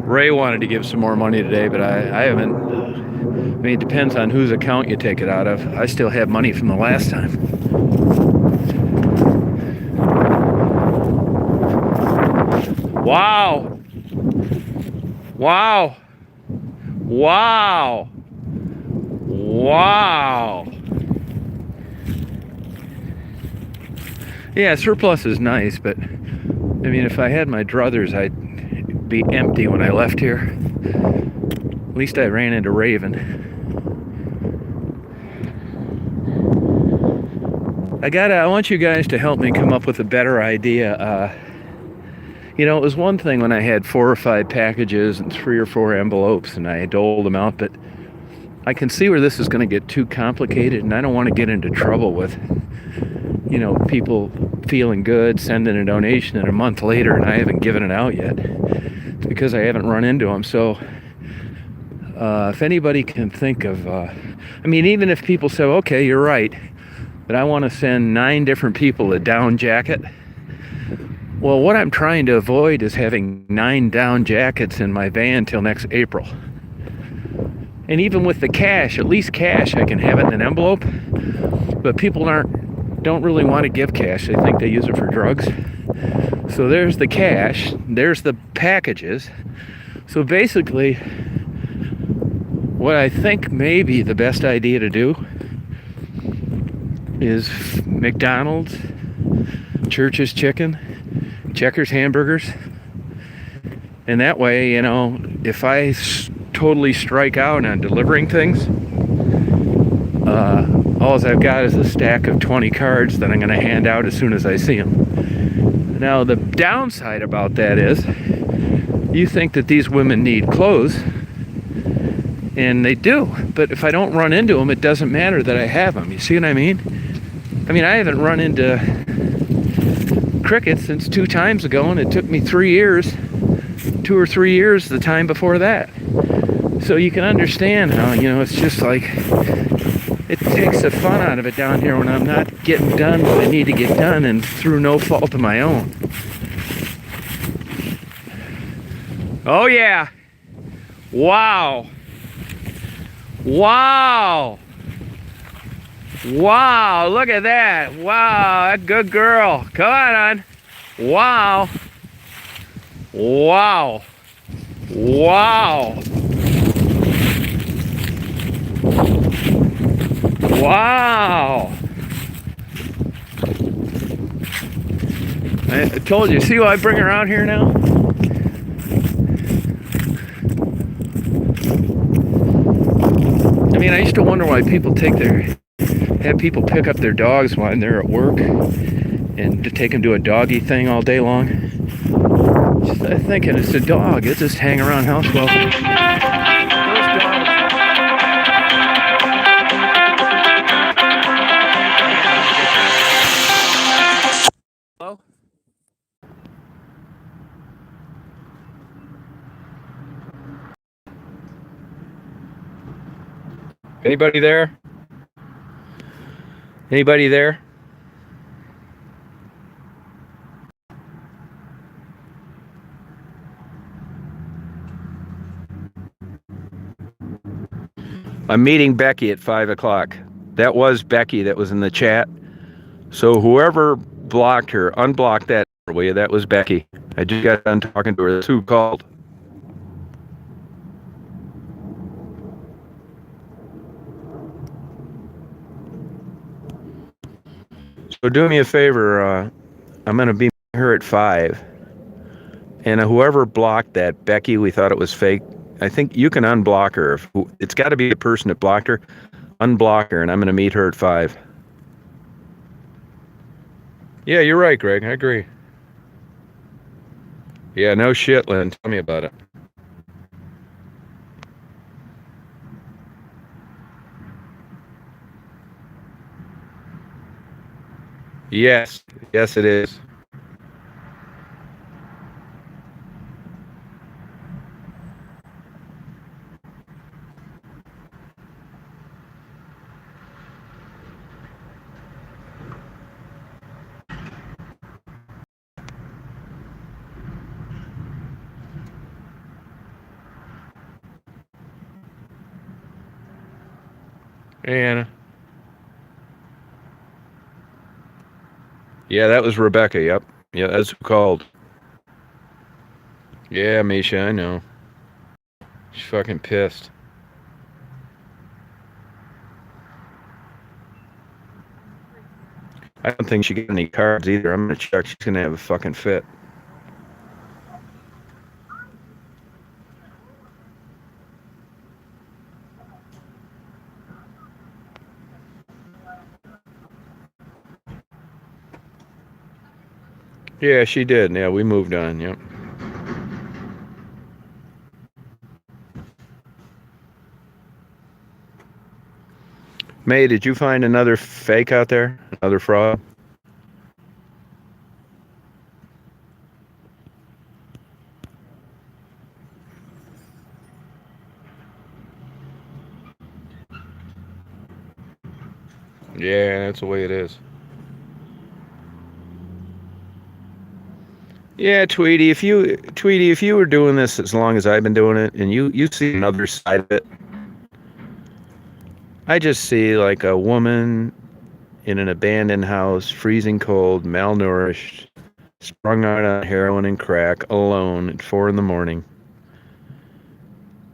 S1: Ray wanted to give some more money today, but I haven't. I mean, it depends on whose account you take it out of. I still have money from the last time. Wow! Wow! Wow! Wow! Yeah, surplus is nice, but I mean, if I had my druthers, I'd be empty when I left here. At least I ran into Raven. I want you guys to help me come up with a better idea. You know, it was one thing when I had 4 or 5 packages and 3 or 4 envelopes and I doled them out, but I can see where this is going to get too complicated, and I don't want to get into trouble with, you know, people feeling good, sending a donation, and a month later and I haven't given it out yet. It's because I haven't run into them. So if anybody can think of, I mean, even if people say, okay, you're right, but I want to send 9 different people a down jacket. Well, what I'm trying to avoid is having 9 down jackets in my van till next April. And even with the cash, at least cash, I can have it in an envelope. But people don't really want to give cash. They think they use it for drugs. So there's the cash, there's the packages. So basically, what I think may be the best idea to do is McDonald's, Church's Chicken, Checkers hamburgers, and that way, you know, if I totally strike out on delivering things, all I've got is a stack of 20 cards that I'm going to hand out as soon as I see them. Now, the downside about that is, you think that these women need clothes, and they do, but if I don't run into them, it doesn't matter that I have them. You see what I mean? I mean, I haven't run into crickets since 2 times ago, and it took me 3 years, 2 or 3 years the time before that. So you can understand how, you know, it's just like, it takes the fun out of it down here when I'm not getting done what I need to get done, and through no fault of my own. Oh yeah. Wow. Wow. Wow, look at that. Wow, good girl. Come on. Wow. Wow. Wow. Wow. I told you, see why I bring her out here now? I mean, I used to wonder why people have people pick up their dogs when they're at work and to take them to a doggy thing all day long. Just thinking it's a dog, it just hang around house well. Hello? Anybody there? Anybody there? I'm meeting Becky at 5 o'clock. That was Becky that was in the chat. So whoever blocked her, unblock that for you. That was Becky. I just got done talking to her. That's who called. So do me a favor. I'm going to be her at 5. And whoever blocked that, Becky, we thought it was fake. I think you can unblock her. It's got to be the person that blocked her. Unblock her, and I'm going to meet her at 5. Yeah, you're right, Greg. I agree. Yeah, no shit, Lynn. Tell me about it. Yes. Yes, it is. Hey, Anna. Yeah, that was Rebecca. Yep. Yeah, that's who called. Yeah, Misha, I know. She's fucking pissed. I don't think she got any cards either. I'm gonna check. She's gonna have a fucking fit. Yeah, she did. Yeah, we moved on. Yep. May, did you find another fake out there? Another fraud? Yeah, that's the way it is. Yeah, Tweety, if you were doing this as long as I've been doing it, and you see another side of it, I just see like a woman in an abandoned house, freezing cold, malnourished, sprung out on heroin and crack, alone at 4 in the morning,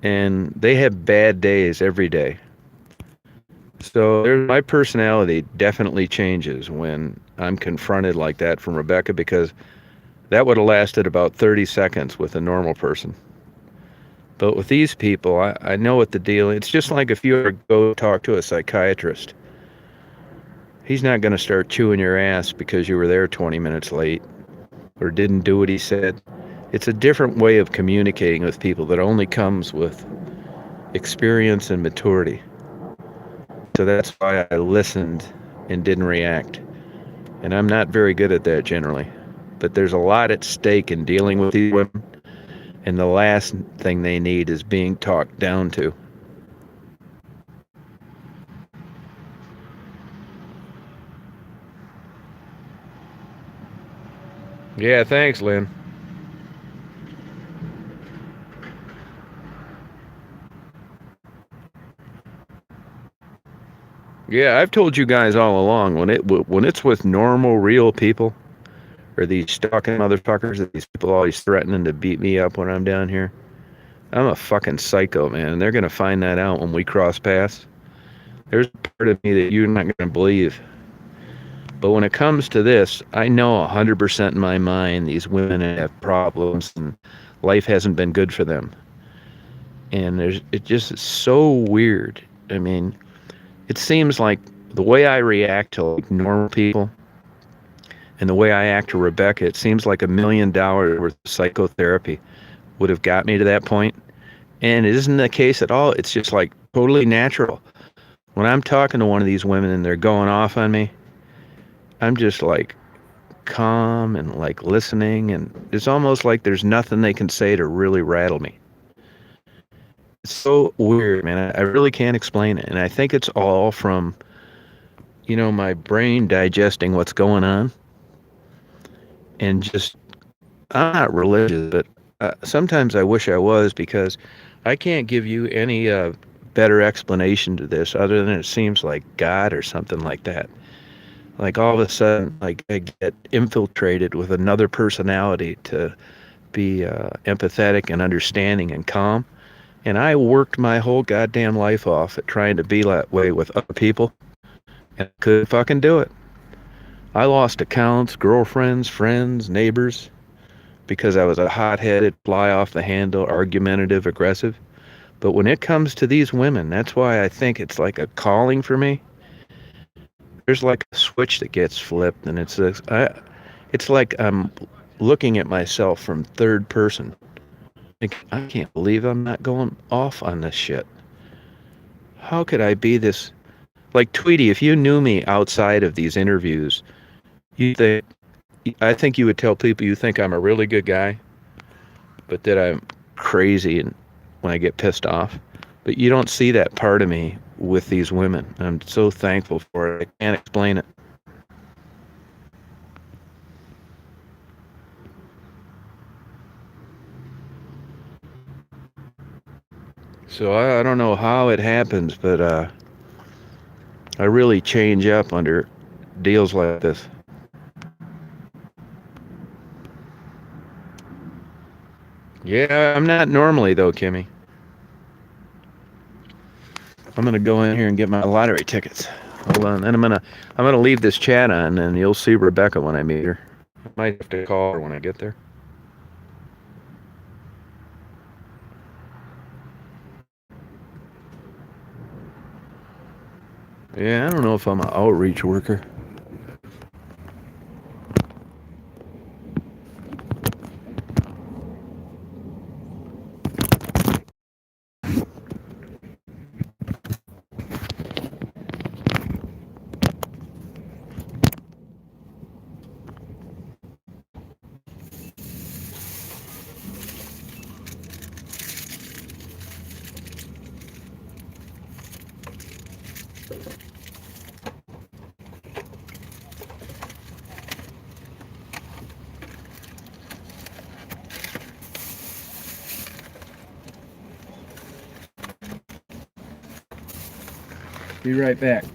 S1: and they have bad days every day. So my personality definitely changes when I'm confronted like that from Rebecca, because that would have lasted about 30 seconds with a normal person. But with these people, I know what the deal is. It's just like if you ever go talk to a psychiatrist. He's not going to start chewing your ass because you were there 20 minutes late or didn't do what he said. It's a different way of communicating with people that only comes with experience and maturity. So that's why I listened and didn't react. And I'm not very good at that generally. But there's a lot at stake in dealing with these women. And the last thing they need is being talked down to. Yeah, thanks, Lynn. Yeah, I've told you guys all along when it's with normal, real people or these stalking motherfuckers, that these people always threatening to beat me up when I'm down here. I'm a fucking psycho, man, and they're gonna find that out when we cross paths. There's a part of me that you're not gonna believe. But when it comes to this, I know 100% in my mind these women have problems and life hasn't been good for them. And it just is so weird. I mean, it seems like the way I react to like normal people and the way I act to Rebecca, it seems like $1 million worth of psychotherapy would have got me to that point. And it isn't the case at all. It's just like totally natural. When I'm talking to one of these women and they're going off on me, I'm just like calm and like listening, and it's almost like there's nothing they can say to really rattle me. It's so weird, man. I really can't explain it. And I think it's all from, my brain digesting what's going on and just, I'm not religious, but sometimes I wish I was, because I can't give you any better explanation to this other than it seems like God or something like that. Like all of a sudden, like I get infiltrated with another personality to be empathetic and understanding and calm. And I worked my whole goddamn life off at trying to be that way with other people, and I couldn't fucking do it. I lost accounts, girlfriends, friends, neighbors, because I was a hot-headed, fly off the handle, argumentative, aggressive. But when it comes to these women, that's why I think it's like a calling for me. There's like a switch that gets flipped, and it's like I'm looking at myself from third person. Like, I can't believe I'm not going off on this shit. How could I be this? Like, Tweety, if you knew me outside of these interviews, you think I think you would tell people you think I'm a really good guy, but that I'm crazy and when I get pissed off. But you don't see that part of me with these women. I'm so thankful for it. I can't explain it. So I don't know how it happens, but I really change up under deals like this. Yeah, I'm not normally though, Kimmy. I'm gonna go in here and get my lottery tickets. Hold on, and I'm gonna leave this chat on, and you'll see Rebecca when I meet her. I might have to call her when I get there. Yeah, I don't know if I'm an outreach worker. Be right back.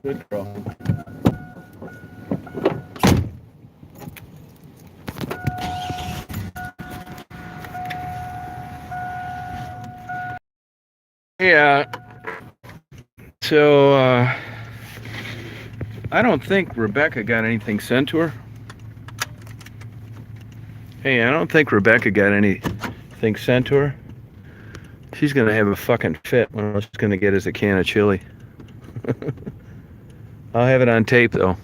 S1: Good girl. Yeah. So, I don't think Rebecca got anything sent to her. Hey, I don't think Rebecca got anything sent to her. She's gonna have a fucking fit when all she's gonna get is a can of chili. I'll have it on tape, though.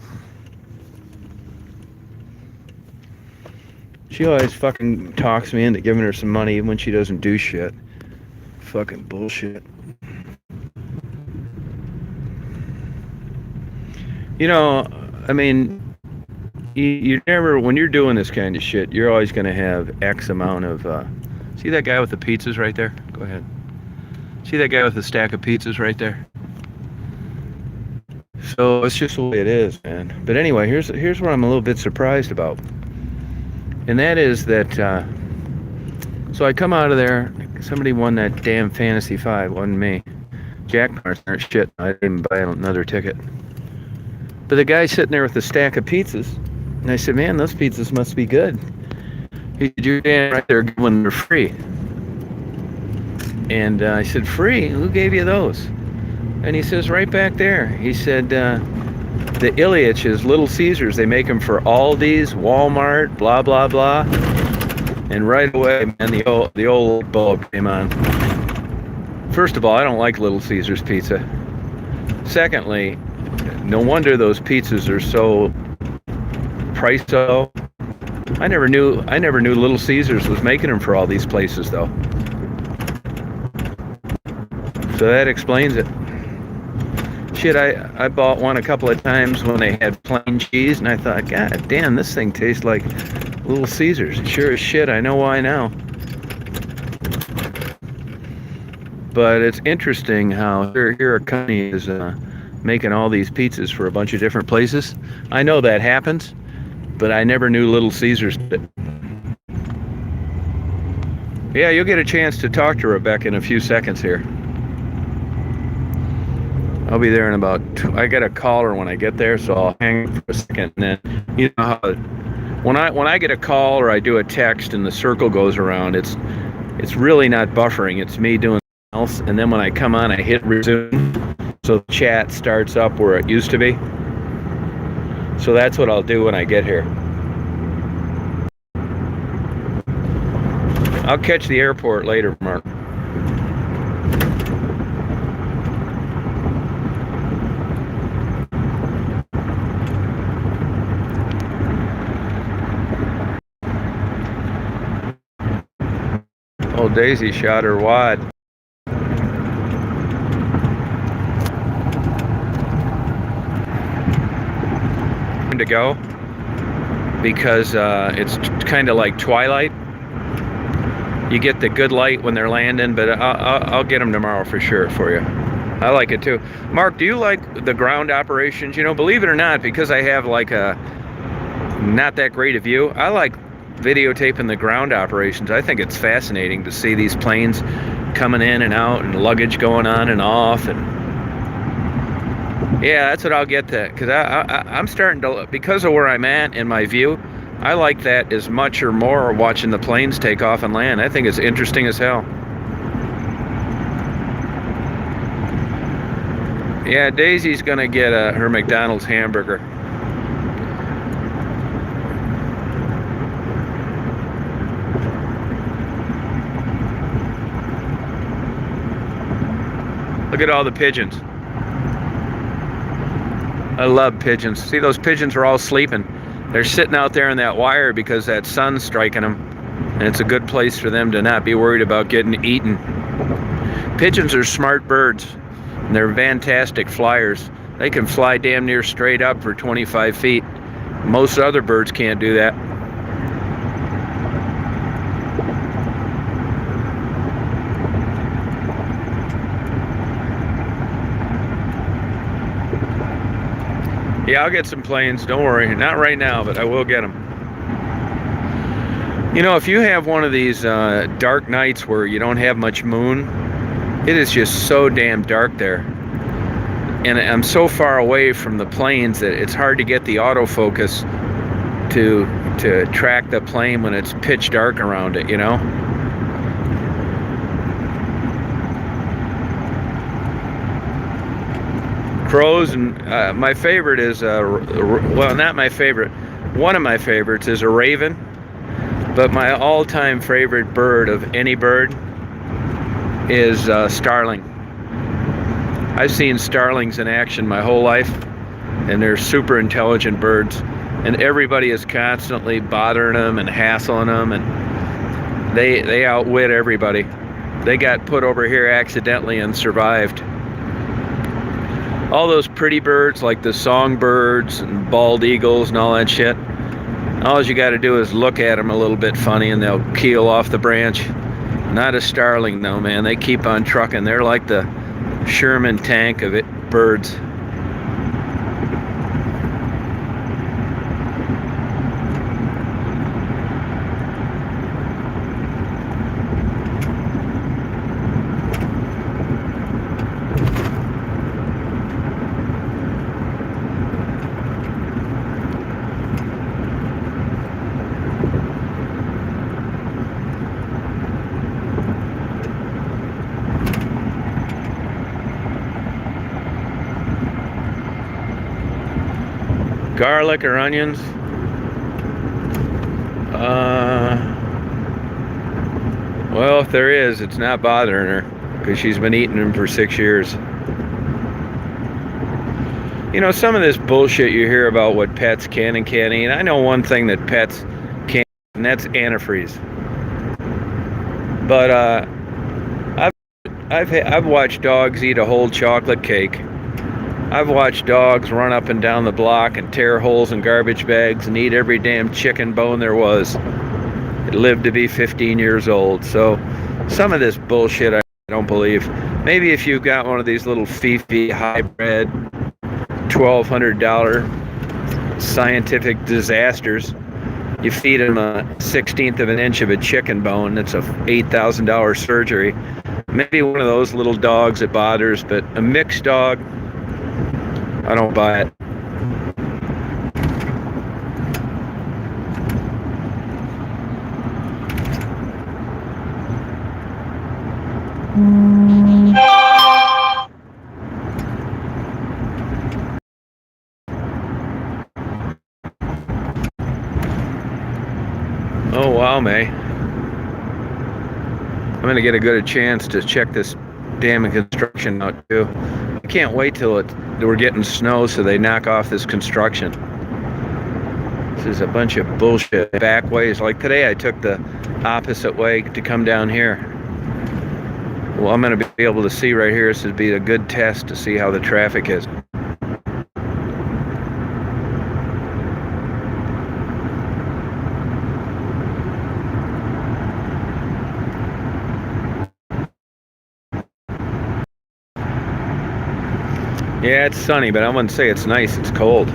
S1: She always fucking talks me into giving her some money even when she doesn't do shit. Fucking bullshit. You know, I mean, you never, when you're doing this kind of shit, you're always going to have X amount of, see that guy with the pizzas right there? Go ahead. See that guy with the stack of pizzas right there? So it's just the way it is, man. But anyway, here's what I'm a little bit surprised about. And that is that, so I come out of there, somebody won that damn Fantasy 5, wasn't me. Jack Marks aren't shit, I didn't buy another ticket. But the guy's sitting there with a stack of pizzas. And I said, man, those pizzas must be good. He said, you're damn right, they're good when they're free. And I said, free? Who gave you those? And he says, right back there. He said, the Ilyich's, Little Caesars, they make them for Aldi's, Walmart, blah, blah, blah. And right away, man, the old bulb came on. First of all, I don't like Little Caesars pizza. Secondly, no wonder those pizzas are so priced low. I never knew Little Caesars was making them for all these places, though. So that explains it. Shit, I bought one a couple of times when they had plain cheese, and I thought, God damn, this thing tastes like Little Caesars. Sure as shit, I know why now. But it's interesting how here a company is making all these pizzas for a bunch of different places. I know that happens, but I never knew Little Caesars did. Yeah, you'll get a chance to talk to Rebecca in a few seconds here. I'll be there in about I got to call her when I get there, so I'll hang for a second. And then, you know how when I get a call or I do a text and the circle goes around, it's really not buffering. It's me doing something else. And then when I come on, I hit resume, so the chat starts up where it used to be. So that's what I'll do when I get here. I'll catch the airport later, Mark. Oh, Daisy shot her wad. To go because it's kind of like twilight. You get the good light when they're landing, but I'll get them tomorrow for sure for you. I like it too. Mark, do you like the ground operations? You know, believe it or not, because I have like a not that great a view, I like videotaping the ground operations. I think it's fascinating to see these planes coming in and out and luggage going on and off. And yeah, that's what I'll get to, because I'm starting to, because of where I'm at in my view, I like that as much or more watching the planes take off and land. I think it's interesting as hell. Yeah, Daisy's gonna get her McDonald's hamburger. Look at all the pigeons. I love pigeons. See, those pigeons are all sleeping. They're sitting out there in that wire because that sun's striking them. And it's a good place for them to not be worried about getting eaten. Pigeons are smart birds. And they're fantastic flyers. They can fly damn near straight up for 25 feet. Most other birds can't do that. Yeah, I'll get some planes, don't worry. Not right now, but I will get them. You know, if you have one of these dark nights where you don't have much moon, it is just so damn dark there. and I'm so far away from the planes that it's hard to get the autofocus to track the plane when it's pitch dark around it, you know. Crows, and my favorite is well, not my favorite. One of my favorites is a raven, but my all-time favorite bird of any bird is starling. I've seen starlings in action my whole life, and they're super intelligent birds, and everybody is constantly bothering them and hassling them, and they outwit everybody. They got put over here accidentally and survived. All those pretty birds like the songbirds and bald eagles and all that shit, all you got to do is look at them a little bit funny and they'll keel off the branch. Not a starling though, man. They keep on trucking. They're like the Sherman tank of it, birds. Garlic or onions? Well, if there is, it's not bothering her because she's been eating them for 6 years. You know, some of this bullshit you hear about what pets can and can't eat. I know one thing that pets can't, and that's antifreeze. But I've watched dogs eat a whole chocolate cake. I've watched dogs run up and down the block and tear holes in garbage bags and eat every damn chicken bone there was. It lived to be 15 years old. So some of this bullshit I don't believe. Maybe if you've got one of these little Fifi hybrid $1,200 scientific disasters, you feed them a 1/16 of an inch of a chicken bone, that's a $8,000 surgery. Maybe one of those little dogs it bothers, but a mixed dog, I don't buy it. Oh wow, May. I'm gonna get a good chance to check this damn construction out too. I can't wait till we're getting snow so they knock off this construction. This is a bunch of bullshit back ways. Like today I took the opposite way to come down here. Well, I'm going to be able to see right here. This would be a good test to see how the traffic is. Yeah, it's sunny, but I wouldn't say it's nice. It's cold.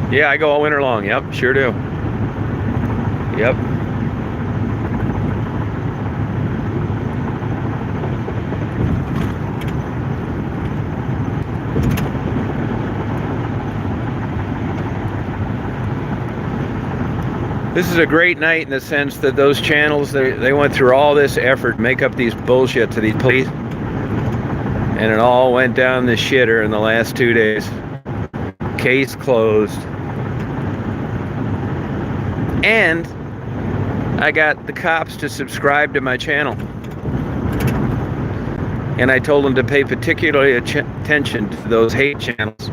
S1: Yeah, I go all winter long. Yep, sure do. Yep. This is a great night in the sense that those channels, they went through all this effort to make up these bullshit to these police, and it all went down the shitter in the last 2 days. Case closed. And I got the cops to subscribe to my channel. And I told them to pay particularly attention to those hate channels.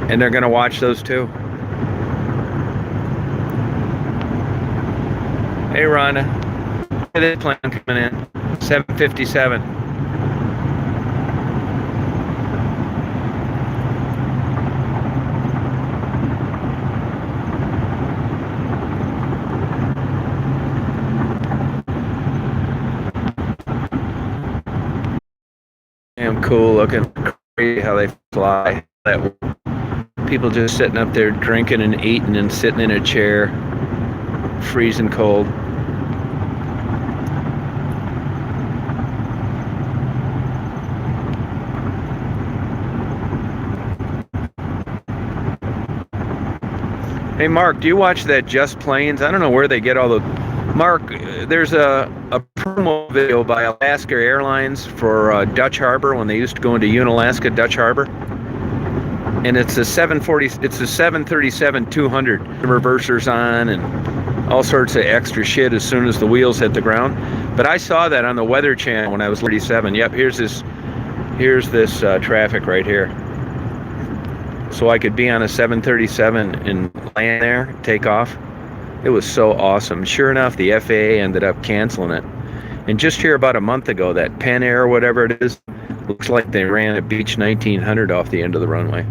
S1: And they're going to watch those too. Hey Rhonda, this plan coming in, 7:57. cool looking. Crazy how they fly. People just sitting up there drinking and eating and sitting in a chair, freezing cold. Hey Mark, do you watch that Just Planes? I don't know where they get all the... Mark, there's a promo video by Alaska Airlines for Dutch Harbor when they used to go into Unalaska, Dutch Harbor. And it's a 737-200. The reversers on and all sorts of extra shit as soon as the wheels hit the ground. But I saw that on the Weather Channel when I was 37. Yep, here's this traffic right here. So I could be on a 737 and land there, take off. It was so awesome. Sure enough, the FAA ended up canceling it. And just here about a month ago, that Pen Air, whatever it is, looks like they ran a Beech 1900 off the end of the runway.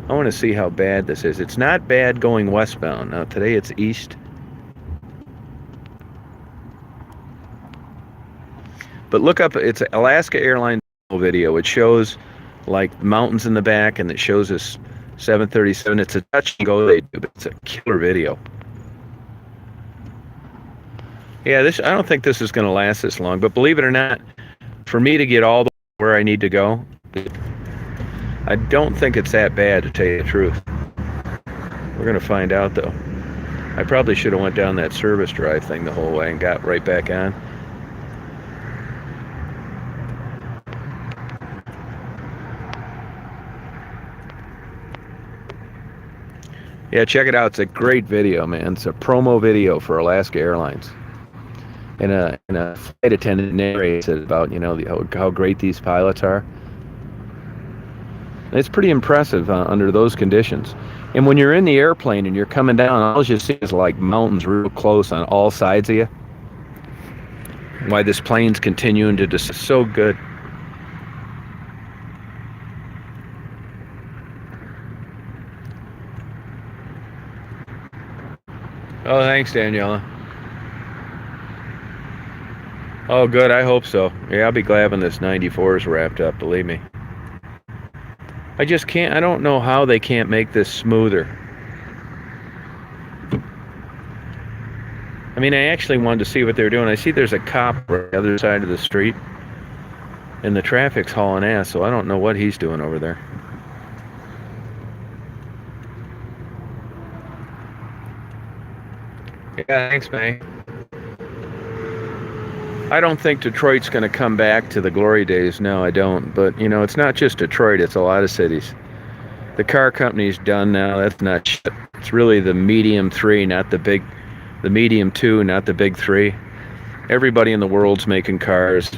S1: I want to see how bad this is. It's not bad going westbound. Now today it's east. But look up, it's Alaska Airlines video. It shows like mountains in the back and it shows this 737. It's a touch and go they do, but it's a killer video. Yeah, I don't think this is going to last this long, but believe it or not, for me to get all the way where I need to go, I don't think it's that bad, to tell you the truth. We're going to find out, though. I probably should have went down that service drive thing the whole way and got right back on. Yeah, check it out. It's a great video, man. It's a promo video for Alaska Airlines. And a flight attendant narrates it about, you know, how great these pilots are. It's pretty impressive under those conditions. And when you're in the airplane and you're coming down, all you see is like mountains real close on all sides of you. Why this plane's continuing to descend. So good. Oh, thanks, Daniela. Oh, good. I hope so. Yeah, I'll be glad when this 94 is wrapped up, believe me. I just can't, I don't know how they can't make this smoother. I mean, I actually wanted to see what they're doing. I see there's a cop on the other side of the street, and the traffic's hauling ass, so I don't know what he's doing over there. Yeah, thanks, May. I don't think Detroit's going to come back to the glory days. No, I don't. But, you know, it's not just Detroit. It's a lot of cities. The car company's done now. That's not shit. It's really the medium 3, not the medium 2, not the big 3. Everybody in the world's making cars.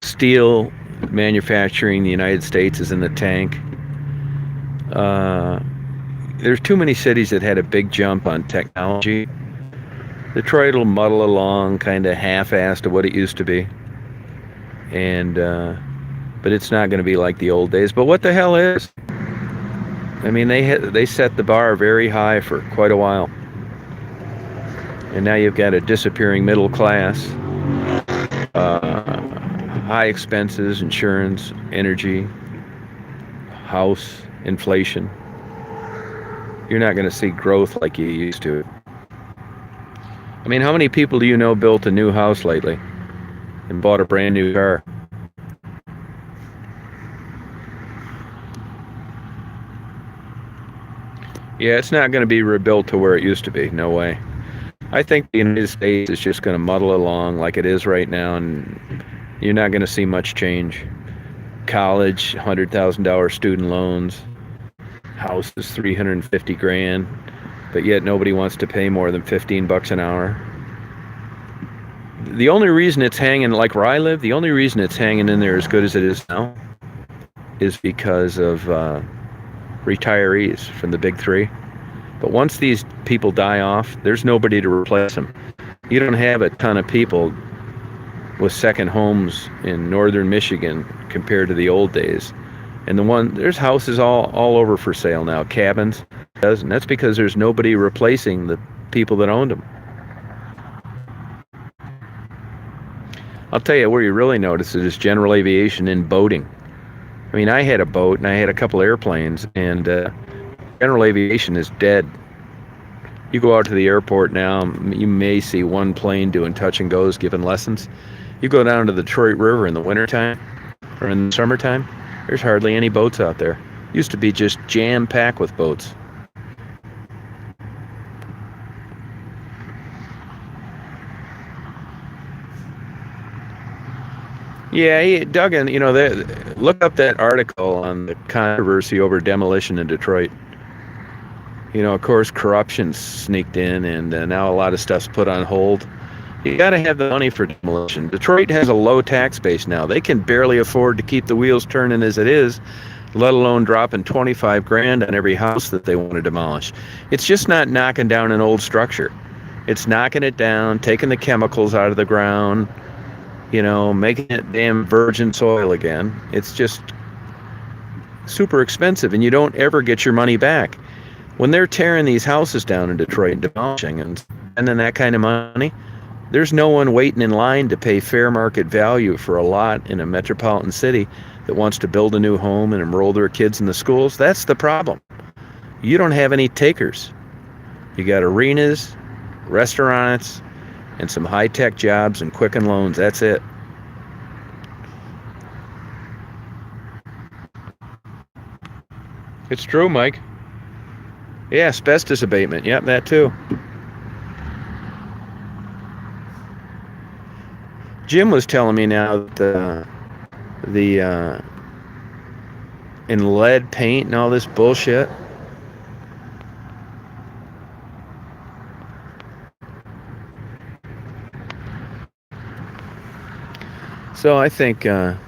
S1: Steel manufacturing in the United States is in the tank. There's too many cities that had a big jump on technology. Detroit will muddle along, kind of half-assed to what it used to be, and but it's not going to be like the old days. But what the hell is? I mean, they set the bar very high for quite a while, and now you've got a disappearing middle class, high expenses, insurance, energy, house, inflation. You're not going to see growth like you used to. I mean, how many people do you know built a new house lately and bought a brand new car? Yeah, it's not going to be rebuilt to where it used to be. No way. I think the United States is just going to muddle along like it is right now, and you're not going to see much change. College, $100,000 student loans, house is $350,000. But yet nobody wants to pay more than $15 an hour. The only reason it's hanging, like where I live, the only reason it's hanging in there as good as it is now is because of retirees from the big 3. But once these people die off, there's nobody to replace them. You don't have a ton of people with second homes in northern Michigan compared to the old days. And there's houses all over for sale now, cabins. And that's because there's nobody replacing the people that owned them. I'll tell you where you really notice it is general aviation and boating. I mean, I had a boat and I had a couple airplanes, and general aviation is dead. You go out to the airport now, you may see one plane doing touch and goes, giving lessons. You go down to the Detroit River in the wintertime or in the summertime, there's hardly any boats out there. Used to be just jam-packed with boats. Yeah, Duggan, look up that article on the controversy over demolition in Detroit. Of course, corruption sneaked in, and now a lot of stuff's put on hold. You got to have the money for demolition. Detroit has a low tax base now. They can barely afford to keep the wheels turning as it is, let alone dropping 25 grand on every house that they want to demolish. It's just not knocking down an old structure. It's knocking it down, taking the chemicals out of the ground, making it damn virgin soil again. It's just super expensive, and you don't ever get your money back. When they're tearing these houses down in Detroit and demolishing and spending that kind of money, there's no one waiting in line to pay fair market value for a lot in a metropolitan city that wants to build a new home and enroll their kids in the schools. That's the problem. You don't have any takers. You got arenas, restaurants, and some high-tech jobs and Quicken Loans. That's it. It's true, Mike. Yeah, asbestos abatement. Yep, that too. Jim was telling me now that the in lead paint and all this bullshit. So I think the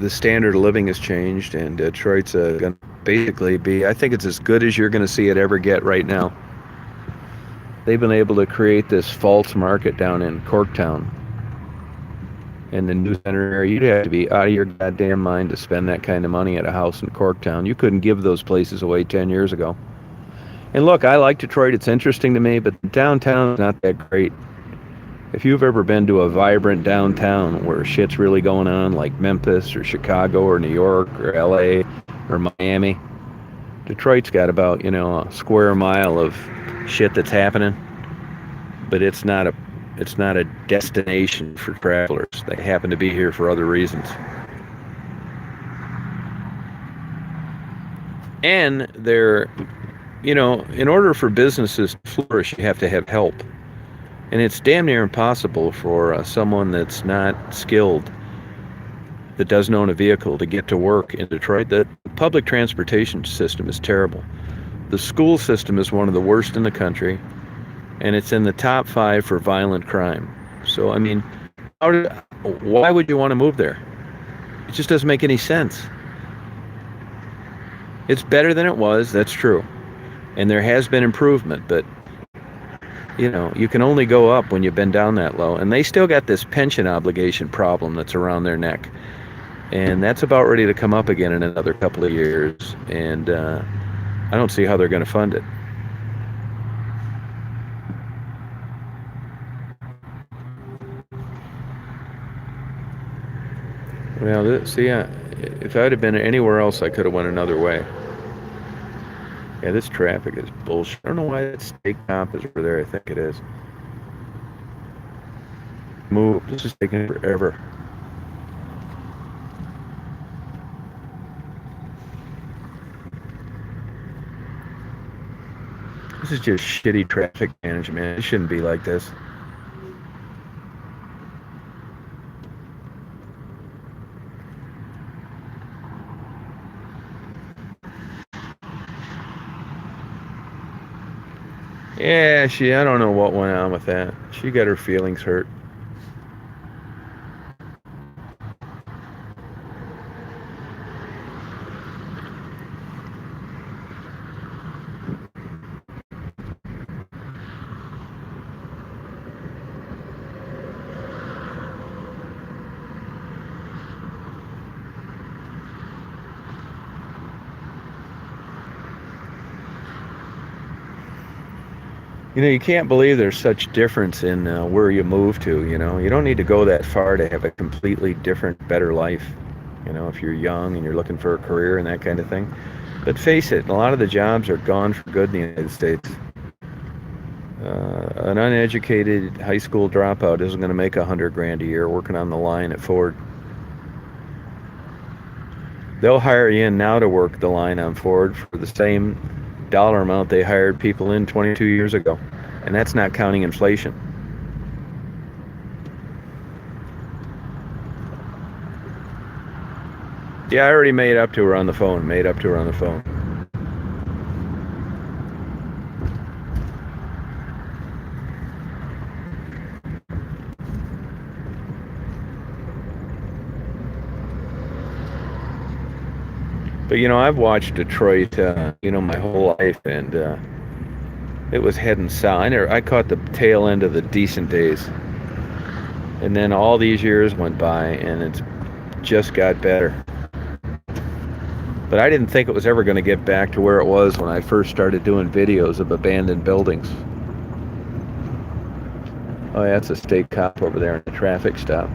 S1: standard of living has changed, and Detroit's going to basically be, I think it's as good as you're going to see it ever get right now. They've been able to create this false market down in Corktown, in the new center area. You'd have to be out of your goddamn mind to spend that kind of money at a house in Corktown. You couldn't give those places away 10 years ago. And look, I like Detroit. It's interesting to me, but downtown is not that great. If you've ever been to a vibrant downtown where shit's really going on, like Memphis or Chicago or New York or LA or Miami, Detroit's got about, a square mile of shit that's happening, but it's not a destination for travelers. They happen to be here for other reasons. And they're, in order for businesses to flourish, you have to have help. And it's damn near impossible for someone that's not skilled, that doesn't own a vehicle, to get to work in Detroit. The public transportation system is terrible. The school system is one of the worst in the country, and it's in the top 5 for violent crime. So, I mean, why would you want to move there? It just doesn't make any sense. It's better than it was, that's true. And there has been improvement, but you can only go up when you've been down that low. And they still got this pension obligation problem that's around their neck. And that's about ready to come up again in another couple of years. And I don't see how they're going to fund it. Well, if I'd have been anywhere else, I could have went another way. Yeah, this traffic is bullshit. I don't know why that steak comp is over there. I think it is. Move. This is taking forever. This is just shitty traffic management. It shouldn't be like this. Yeah, I don't know what went on with that. She got her feelings hurt. You can't believe there's such difference in where you move to. You don't need to go that far to have a completely different, better life. If you're young and you're looking for a career and that kind of thing. But face it, a lot of the jobs are gone for good in the United States. An uneducated high school dropout isn't going to make 100 grand a year working on the line at Ford. They'll hire you in now to work the line on Ford for the same dollar amount they hired people in 22 years ago. And that's not counting inflation. Yeah, I already made up to her on the phone. Made up to her on the phone. But I've watched Detroit, my whole life, and it was heading south. I caught the tail end of the decent days, and then all these years went by, and it's just got better. But I didn't think it was ever going to get back to where it was when I first started doing videos of abandoned buildings. Oh, yeah, that's a state cop over there in a traffic stop.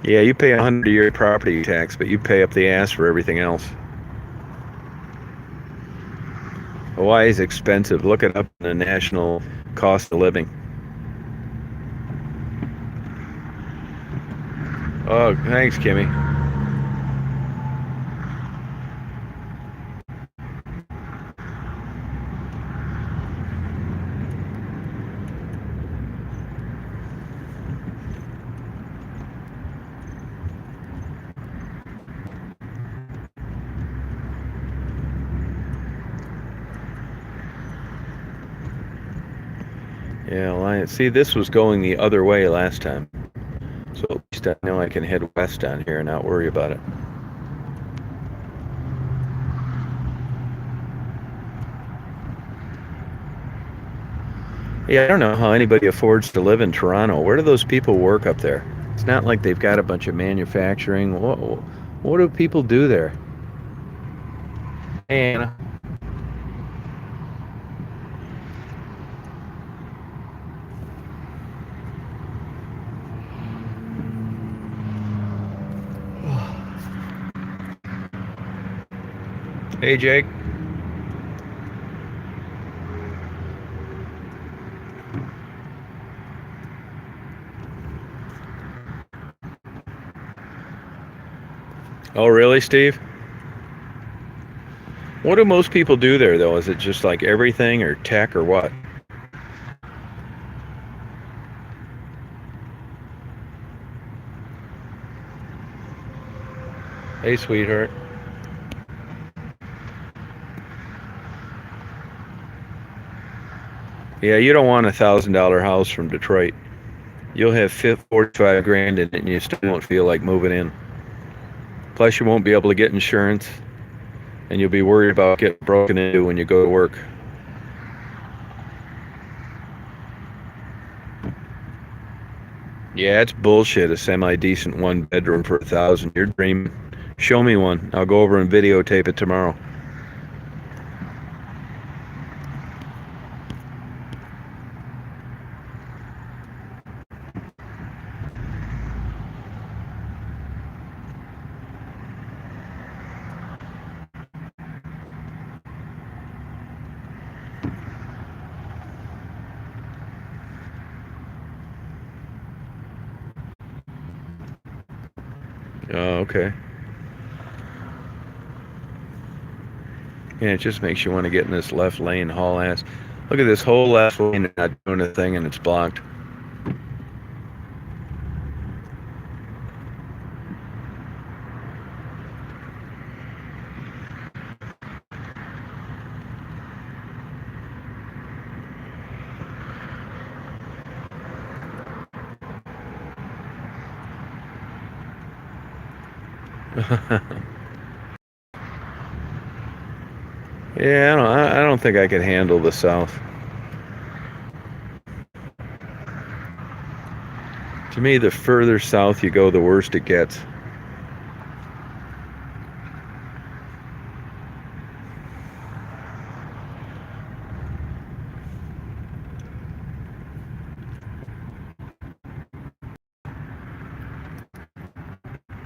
S1: Yeah, you pay 100 a year property tax, but you pay up the ass for everything else. Hawaii is expensive. Look it up in the national cost of living. Oh, thanks, Kimmy. Yeah, well, see, this was going the other way last time. So at least I know I can head west down here and not worry about it. Yeah, I don't know how anybody affords to live in Toronto. Where do those people work up there? It's not like they've got a bunch of manufacturing. What do people do there? Hey, Anna. Hey, Jake. Oh, really, Steve? What do most people do there, though? Is it just like everything or tech or what? Hey, sweetheart. Yeah, you don't want $1,000 house from Detroit. You'll have 45 grand in it and you still won't feel like moving in. Plus, you won't be able to get insurance and you'll be worried about getting broken into when you go to work. Yeah, it's bullshit. A semi-decent one bedroom for 1,000. You're dreaming. Show me one. I'll go over and videotape it tomorrow. Oh, okay. Yeah, it just makes you want to get in this left lane, haul ass. Look at this whole left lane not doing a thing and it's blocked. Yeah, I don't think I could handle the South. To me, the further south you go, the worse it gets.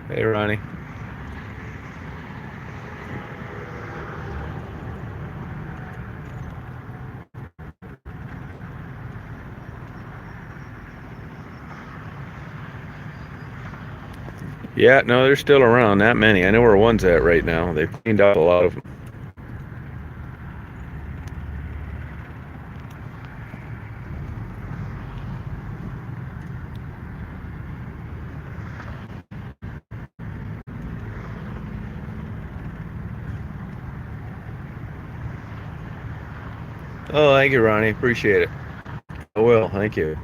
S1: Hey, Ronnie. Yeah, no, they're still around. Not many. I know where one's at right now. They've cleaned up a lot of them. Oh, thank you, Ronnie. Appreciate it. I will. Thank you.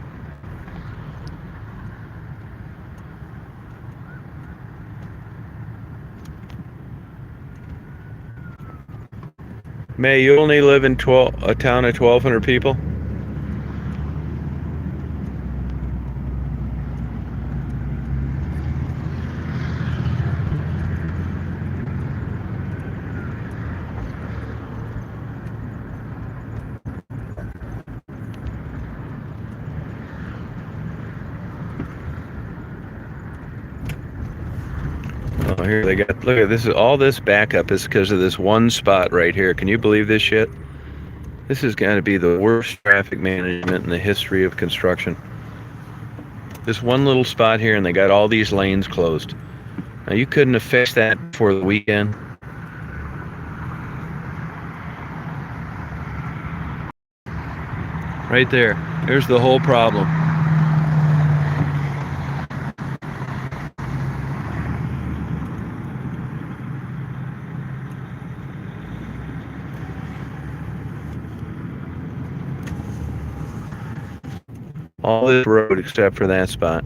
S1: May, you only live in a town of 1,200 people? Oh, here they got. Look at this. All this backup is because of this one spot right here. Can you believe this shit? This is going to be the worst traffic management in the history of construction. This one little spot here, and they got all these lanes closed. Now, you couldn't have fixed that before the weekend. Right there. There's the whole problem. All this road except for that spot.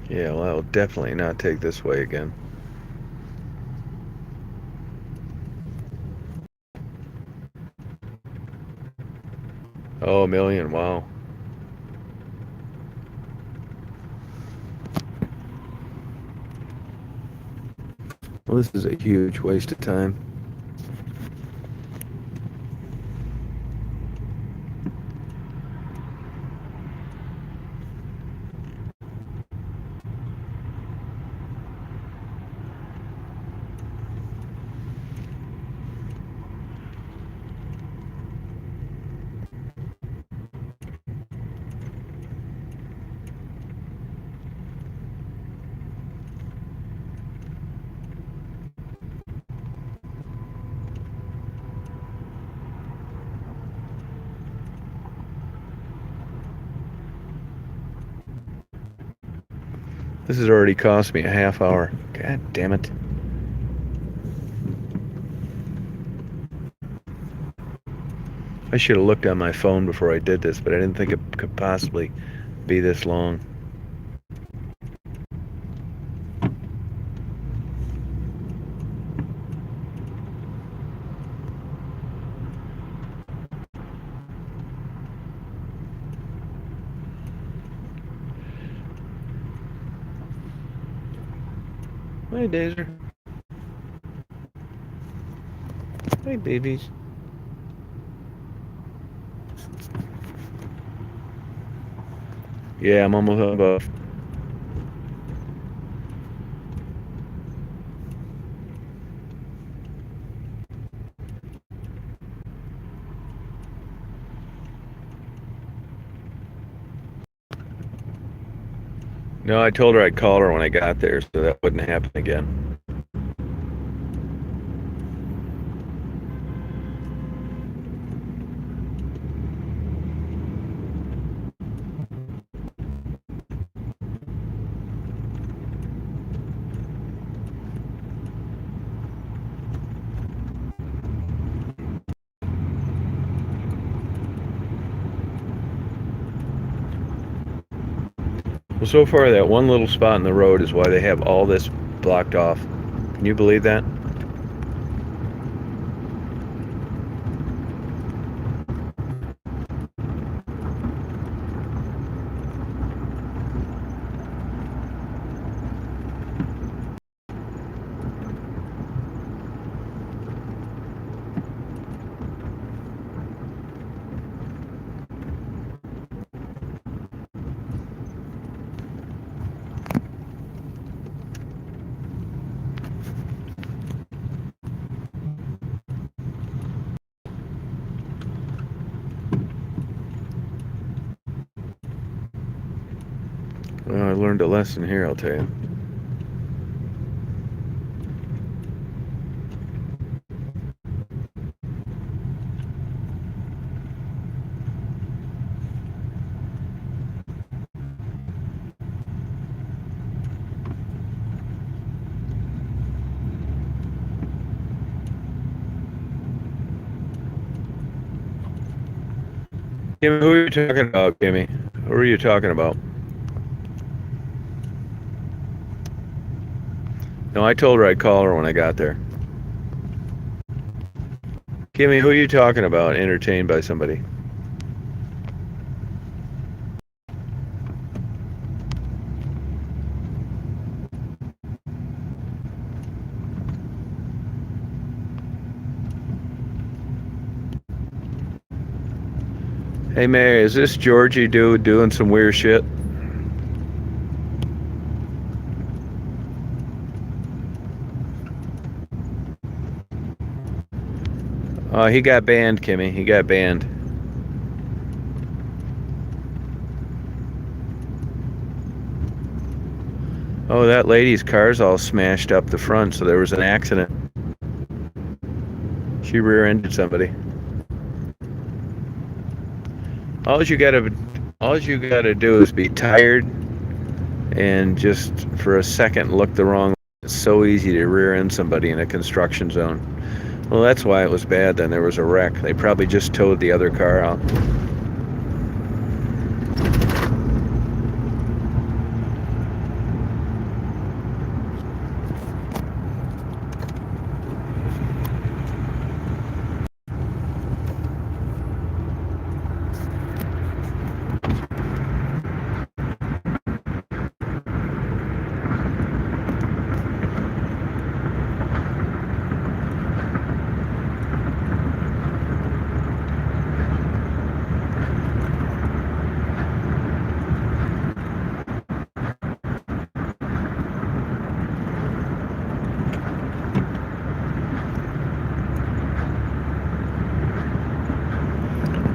S1: Yeah, well, I'll definitely not take this way again. Oh, a million, wow. Well, this is a huge waste of time. This has already cost me a half hour. God damn it. I should have looked on my phone before I did this, but I didn't think it could possibly be this long. Hi, Dazer. Hi, babies. Yeah, I'm almost above. No, I told her I'd call her when I got there, so that wouldn't happen again. Well, so far that one little spot in the road is why they have all this blocked off. Can you believe that? Well, I learned a lesson here, I'll tell you. Kimmy, who are you talking about, Kimmy? Who are you talking about? No, I told her I'd call her when I got there. Kimmy, who are you talking about? Entertained by somebody. Hey, Mary, is this Georgie dude doing some weird shit? He got banned, Kimmy. He got banned. Oh, that lady's car's all smashed up the front, so there was an accident. She rear-ended somebody. All you gotta do is be tired and just for a second look the wrong way. It's so easy to rear-end somebody in a construction zone. Well, that's why it was bad then. There was a wreck. They probably just towed the other car out.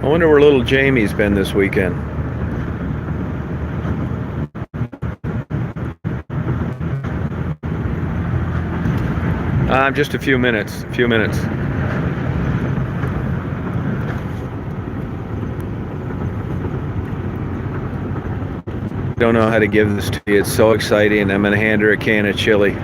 S1: I wonder where little Jamie's been this weekend. Just a few minutes. Don't know how to give this to you. It's so exciting. I'm gonna hand her a can of chili.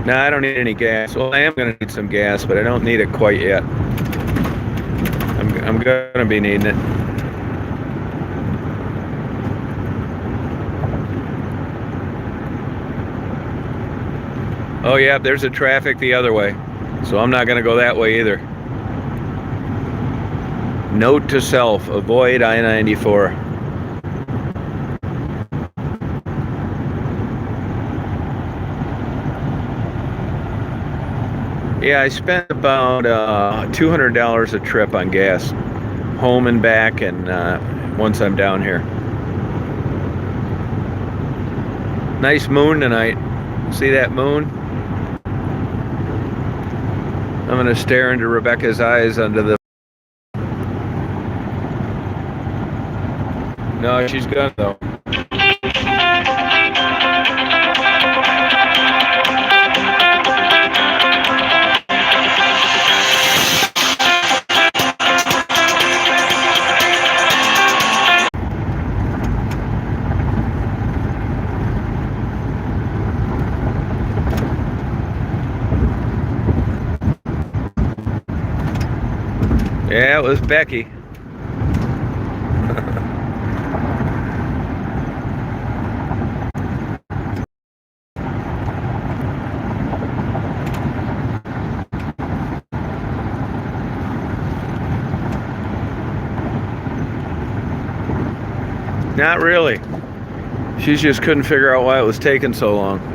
S1: No, I don't need any gas. Well, I am going to need some gas, but I don't need it quite yet. I'm going to be needing it. Oh, yeah, there's a traffic the other way, so I'm not going to go that way either. Note to self, avoid I-94. Yeah, I spent about $200 a trip on gas, home and back, and once I'm down here. Nice moon tonight. See that moon? I'm going to stare into Rebecca's eyes under the... No, she's gone though. was Becky. Not really. She just couldn't figure out why it was taking so long.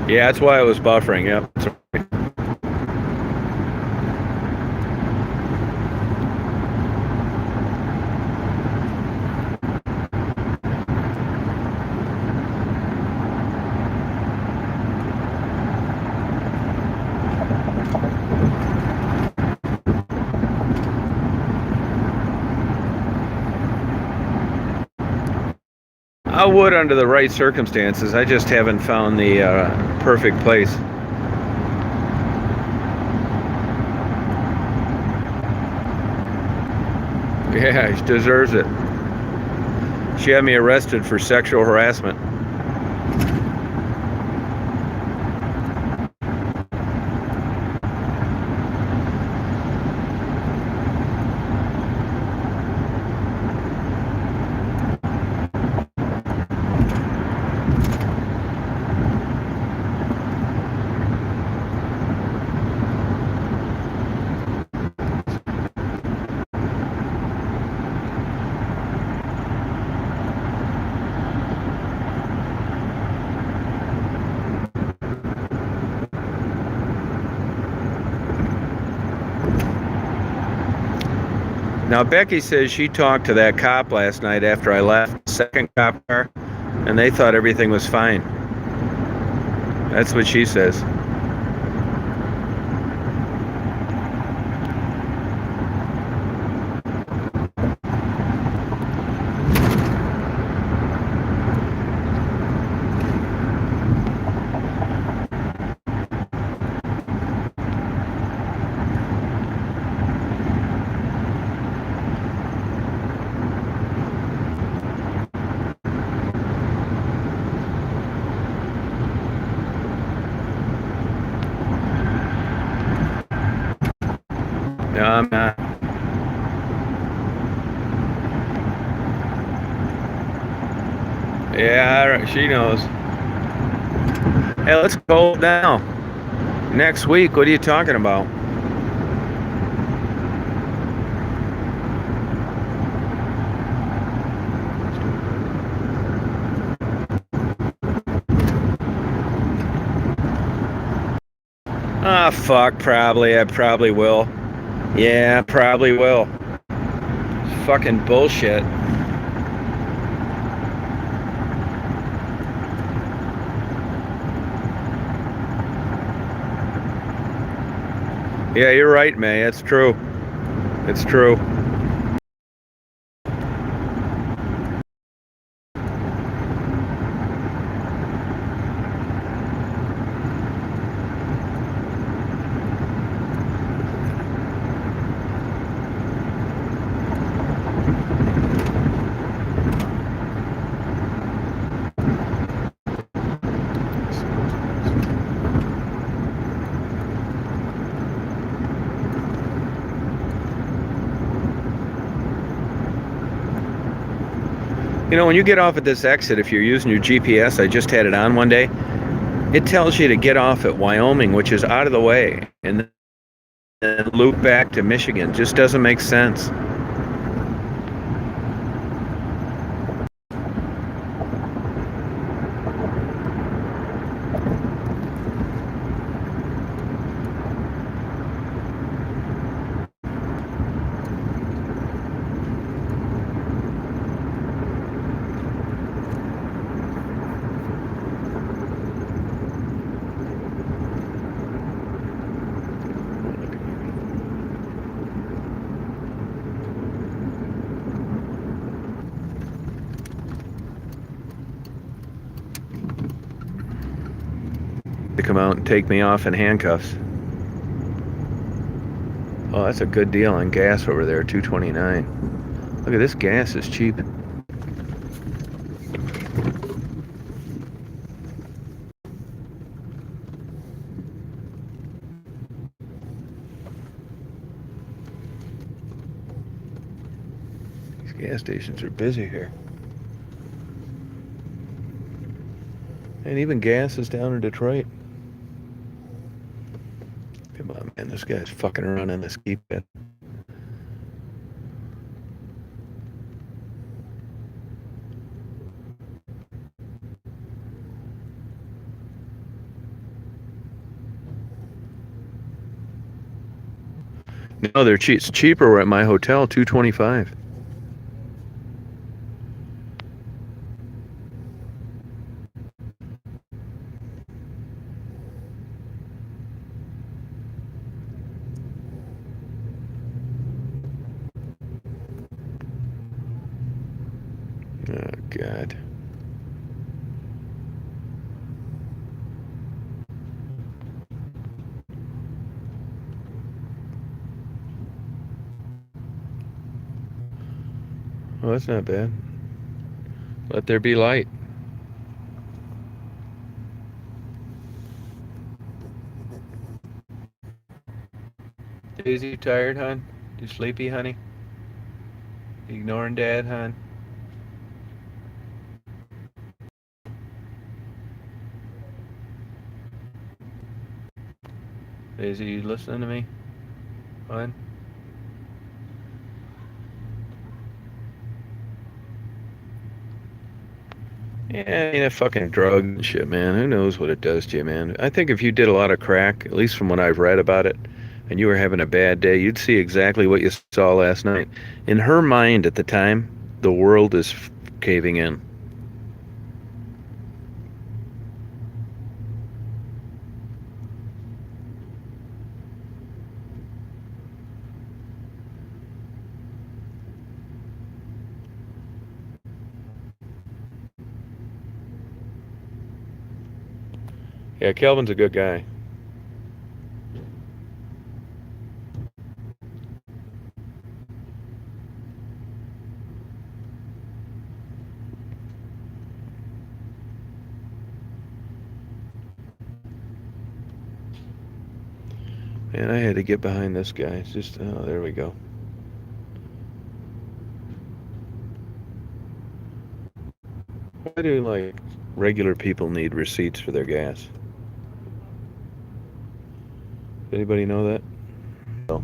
S1: Yeah, that's why it was buffering. Yep. I would under the right circumstances. I just haven't found the perfect place. Yeah, she deserves it. She had me arrested for sexual harassment. Now, Becky says she talked to that cop last night after I left the second cop car, and they thought everything was fine. That's what she says. No, I'm not. Yeah, she knows. Hey, let's go now. Next week, what are you talking about? Ah, fuck, probably. I probably will. Yeah, probably will. Fucking bullshit. Yeah, you're right, May. It's true. It's true. You know, when you get off at this exit, if you're using your GPS, I just had it on one day, it tells you to get off at Wyoming, which is out of the way, and then loop back to Michigan. Just doesn't make sense. come out and take me off in handcuffs. Oh, that's a good deal on gas over there, $2.29. Look at this, gas is cheap. These gas stations are busy here. And even gas is down in Detroit. Come on, man, this guy's fucking around in this ski pit. No, they're cheap. It's cheaper at my hotel, $2.25. Oh, God. Oh, that's not bad. Let there be light. Daisy, you tired, hon? You sleepy, honey? You ignoring Dad, hon? Daisy, you listening to me, hon? Yeah, that fucking drug and shit, man. Who knows what it does to you, man? I think if you did a lot of crack, at least from what I've read about it, and you were having a bad day, you'd see exactly what you saw last night. In her mind at the time, the world is caving in. Yeah, Kelvin's a good guy. Man, I had to get behind this guy. It's just, oh, there we go. Why do, like, regular people need receipts for their gas? Anybody know that? No.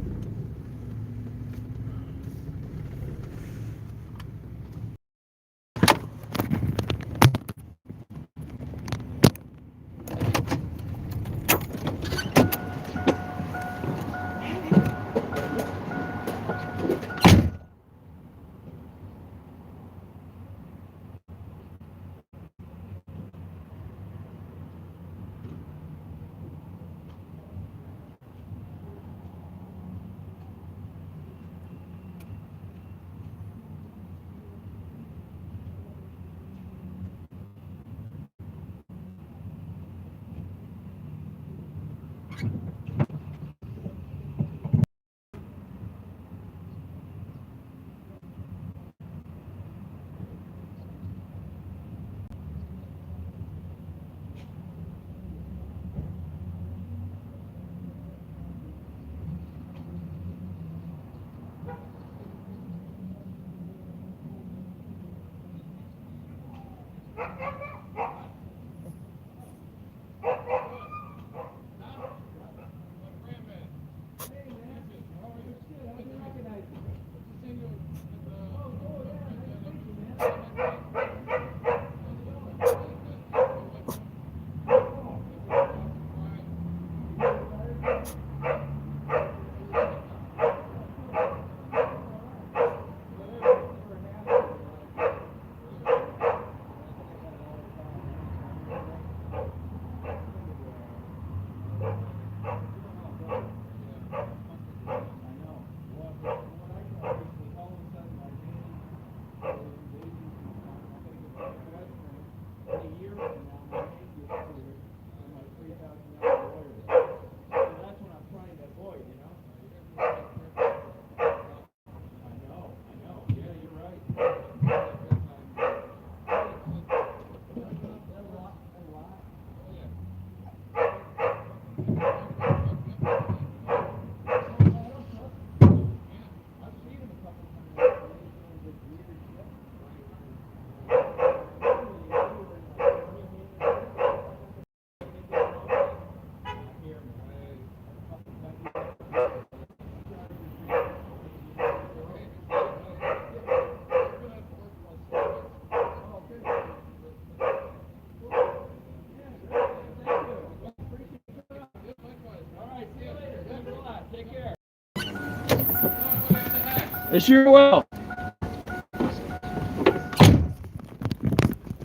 S1: I sure will.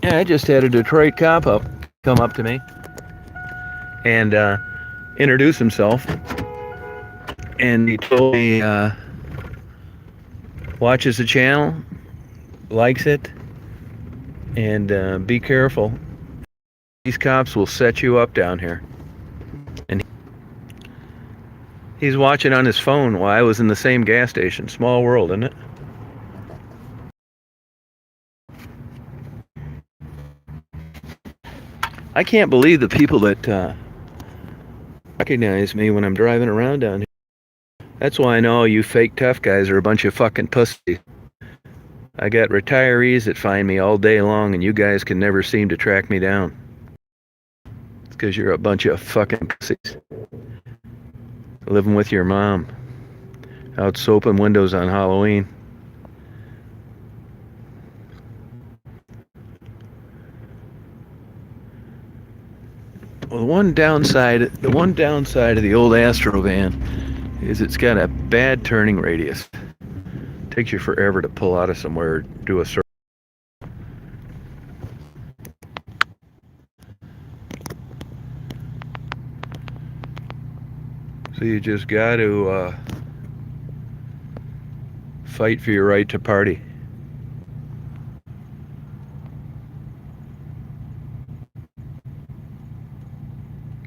S1: Yeah, I just had a Detroit cop come up to me and introduce himself, and he told me watches the channel, likes it, and be careful. These cops will set you up down here. And he's watching on his phone while I was in the same gas station. Small world, isn't it? I can't believe the people that recognize me when I'm driving around down here. That's why I know you fake tough guys are a bunch of fucking pussies. I got retirees that find me all day long, and you guys can never seem to track me down. It's because you're a bunch of fucking pussies. Living with your mom. Out soaping windows on Halloween. Well, the one downside of the old Astro van is it's got a bad turning radius. It takes you forever to pull out of somewhere or do a circle. So you just got to fight for your right to party.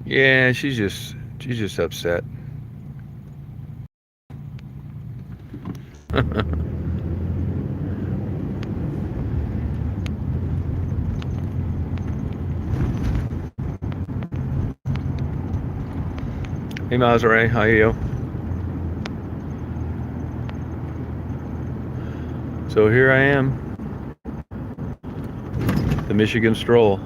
S1: Yeah, she's just upset. Hey Maserati, how are you? So here I am, the Michigan Stroll.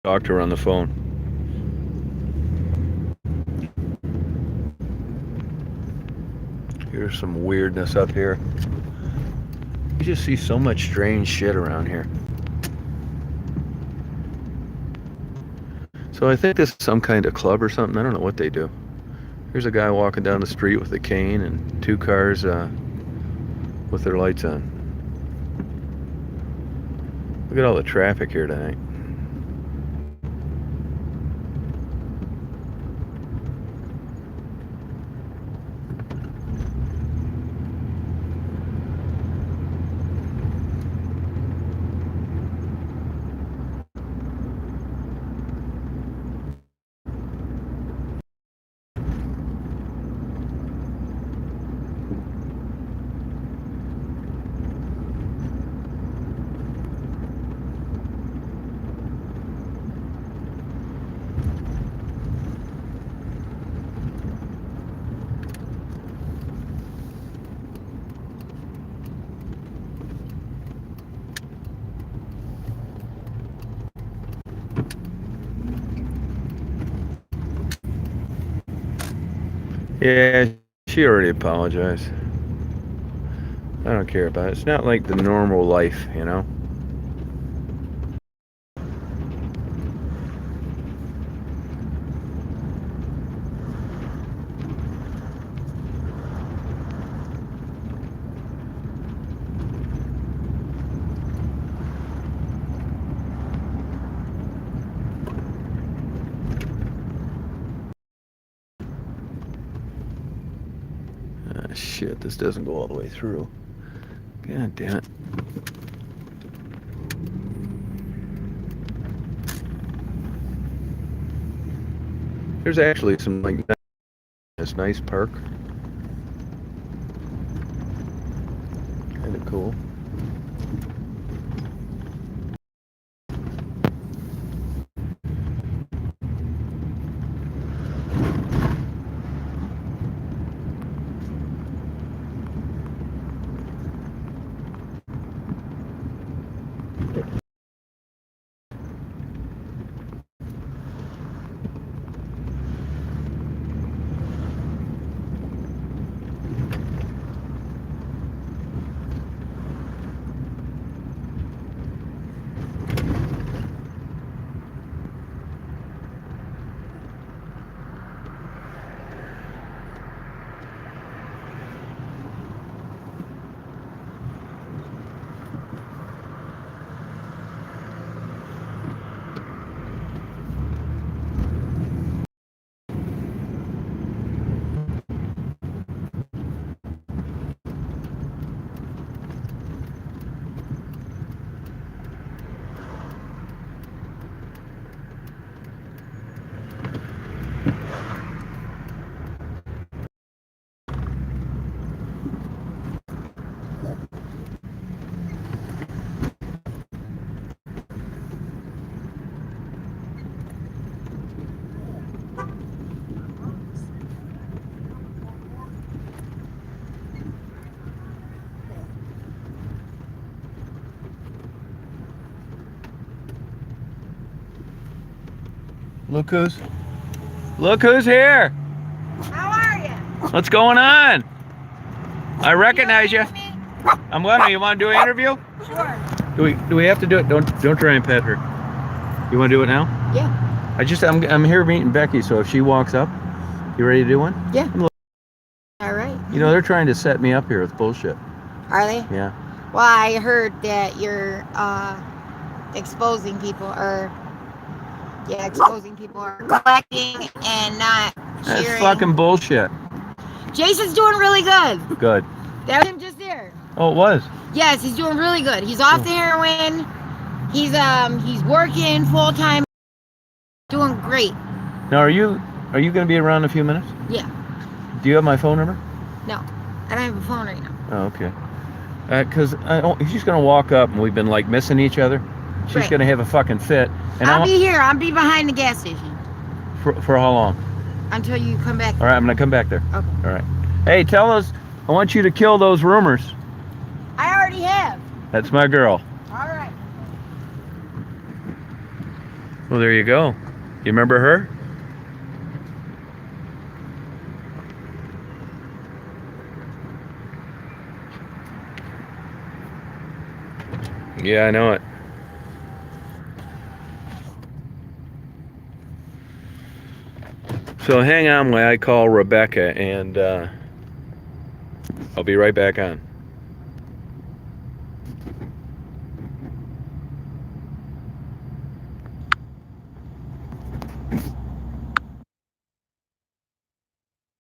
S1: Talked to her on the phone. Here's some weirdness up here. You just see so much strange shit around here. So I think this is some kind of club or something. I don't know what they do. Here's a guy walking down the street with a cane and two cars with their lights on. Look at all the traffic here tonight. Yeah, she already apologized. I don't care about it. It's not like the normal life, you know? Ah, shit, this doesn't go all the way through. God damn it. There's actually some, like, this nice park. Kind of cool. Look who's here.
S2: How are you?
S1: What's going on? I recognize you. I'm gonna. You want to do an interview?
S2: Sure.
S1: Do we have to do it? Don't try and pet her. You want to do it now?
S2: Yeah.
S1: I'm here meeting Becky. So if she walks up, you ready to do one?
S2: Yeah. All right.
S1: You know they're trying to set me up here with bullshit.
S2: Are they?
S1: Yeah.
S2: Well, I heard that you're exposing people, or collecting and not
S1: That's
S2: cheering.
S1: fucking bullshit.
S2: Jason's doing really good.
S1: Good.
S2: That was him just there.
S1: Oh, it was.
S2: Yes, he's doing really good. He's off the heroin. He's working full time. Doing great.
S1: Now, are you going to be around in a few minutes?
S2: Yeah.
S1: Do you have my phone number?
S2: No, I don't have a phone right now.
S1: Oh, okay. Because she's going to walk up, and we've been like missing each other. She's
S2: Right.
S1: going to have a fucking fit. And
S2: I'll be here. I'll be behind the gas station
S1: For how long?
S2: until you come back.
S1: All right, I'm going to come back there.
S2: Okay.
S1: All right. Hey, tell us. I want you to kill those rumors.
S2: I already have.
S1: That's my girl.
S2: All right.
S1: Well, there you go. You remember her? Yeah, I know it. So hang on while I call Rebecca, and I'll be right back on.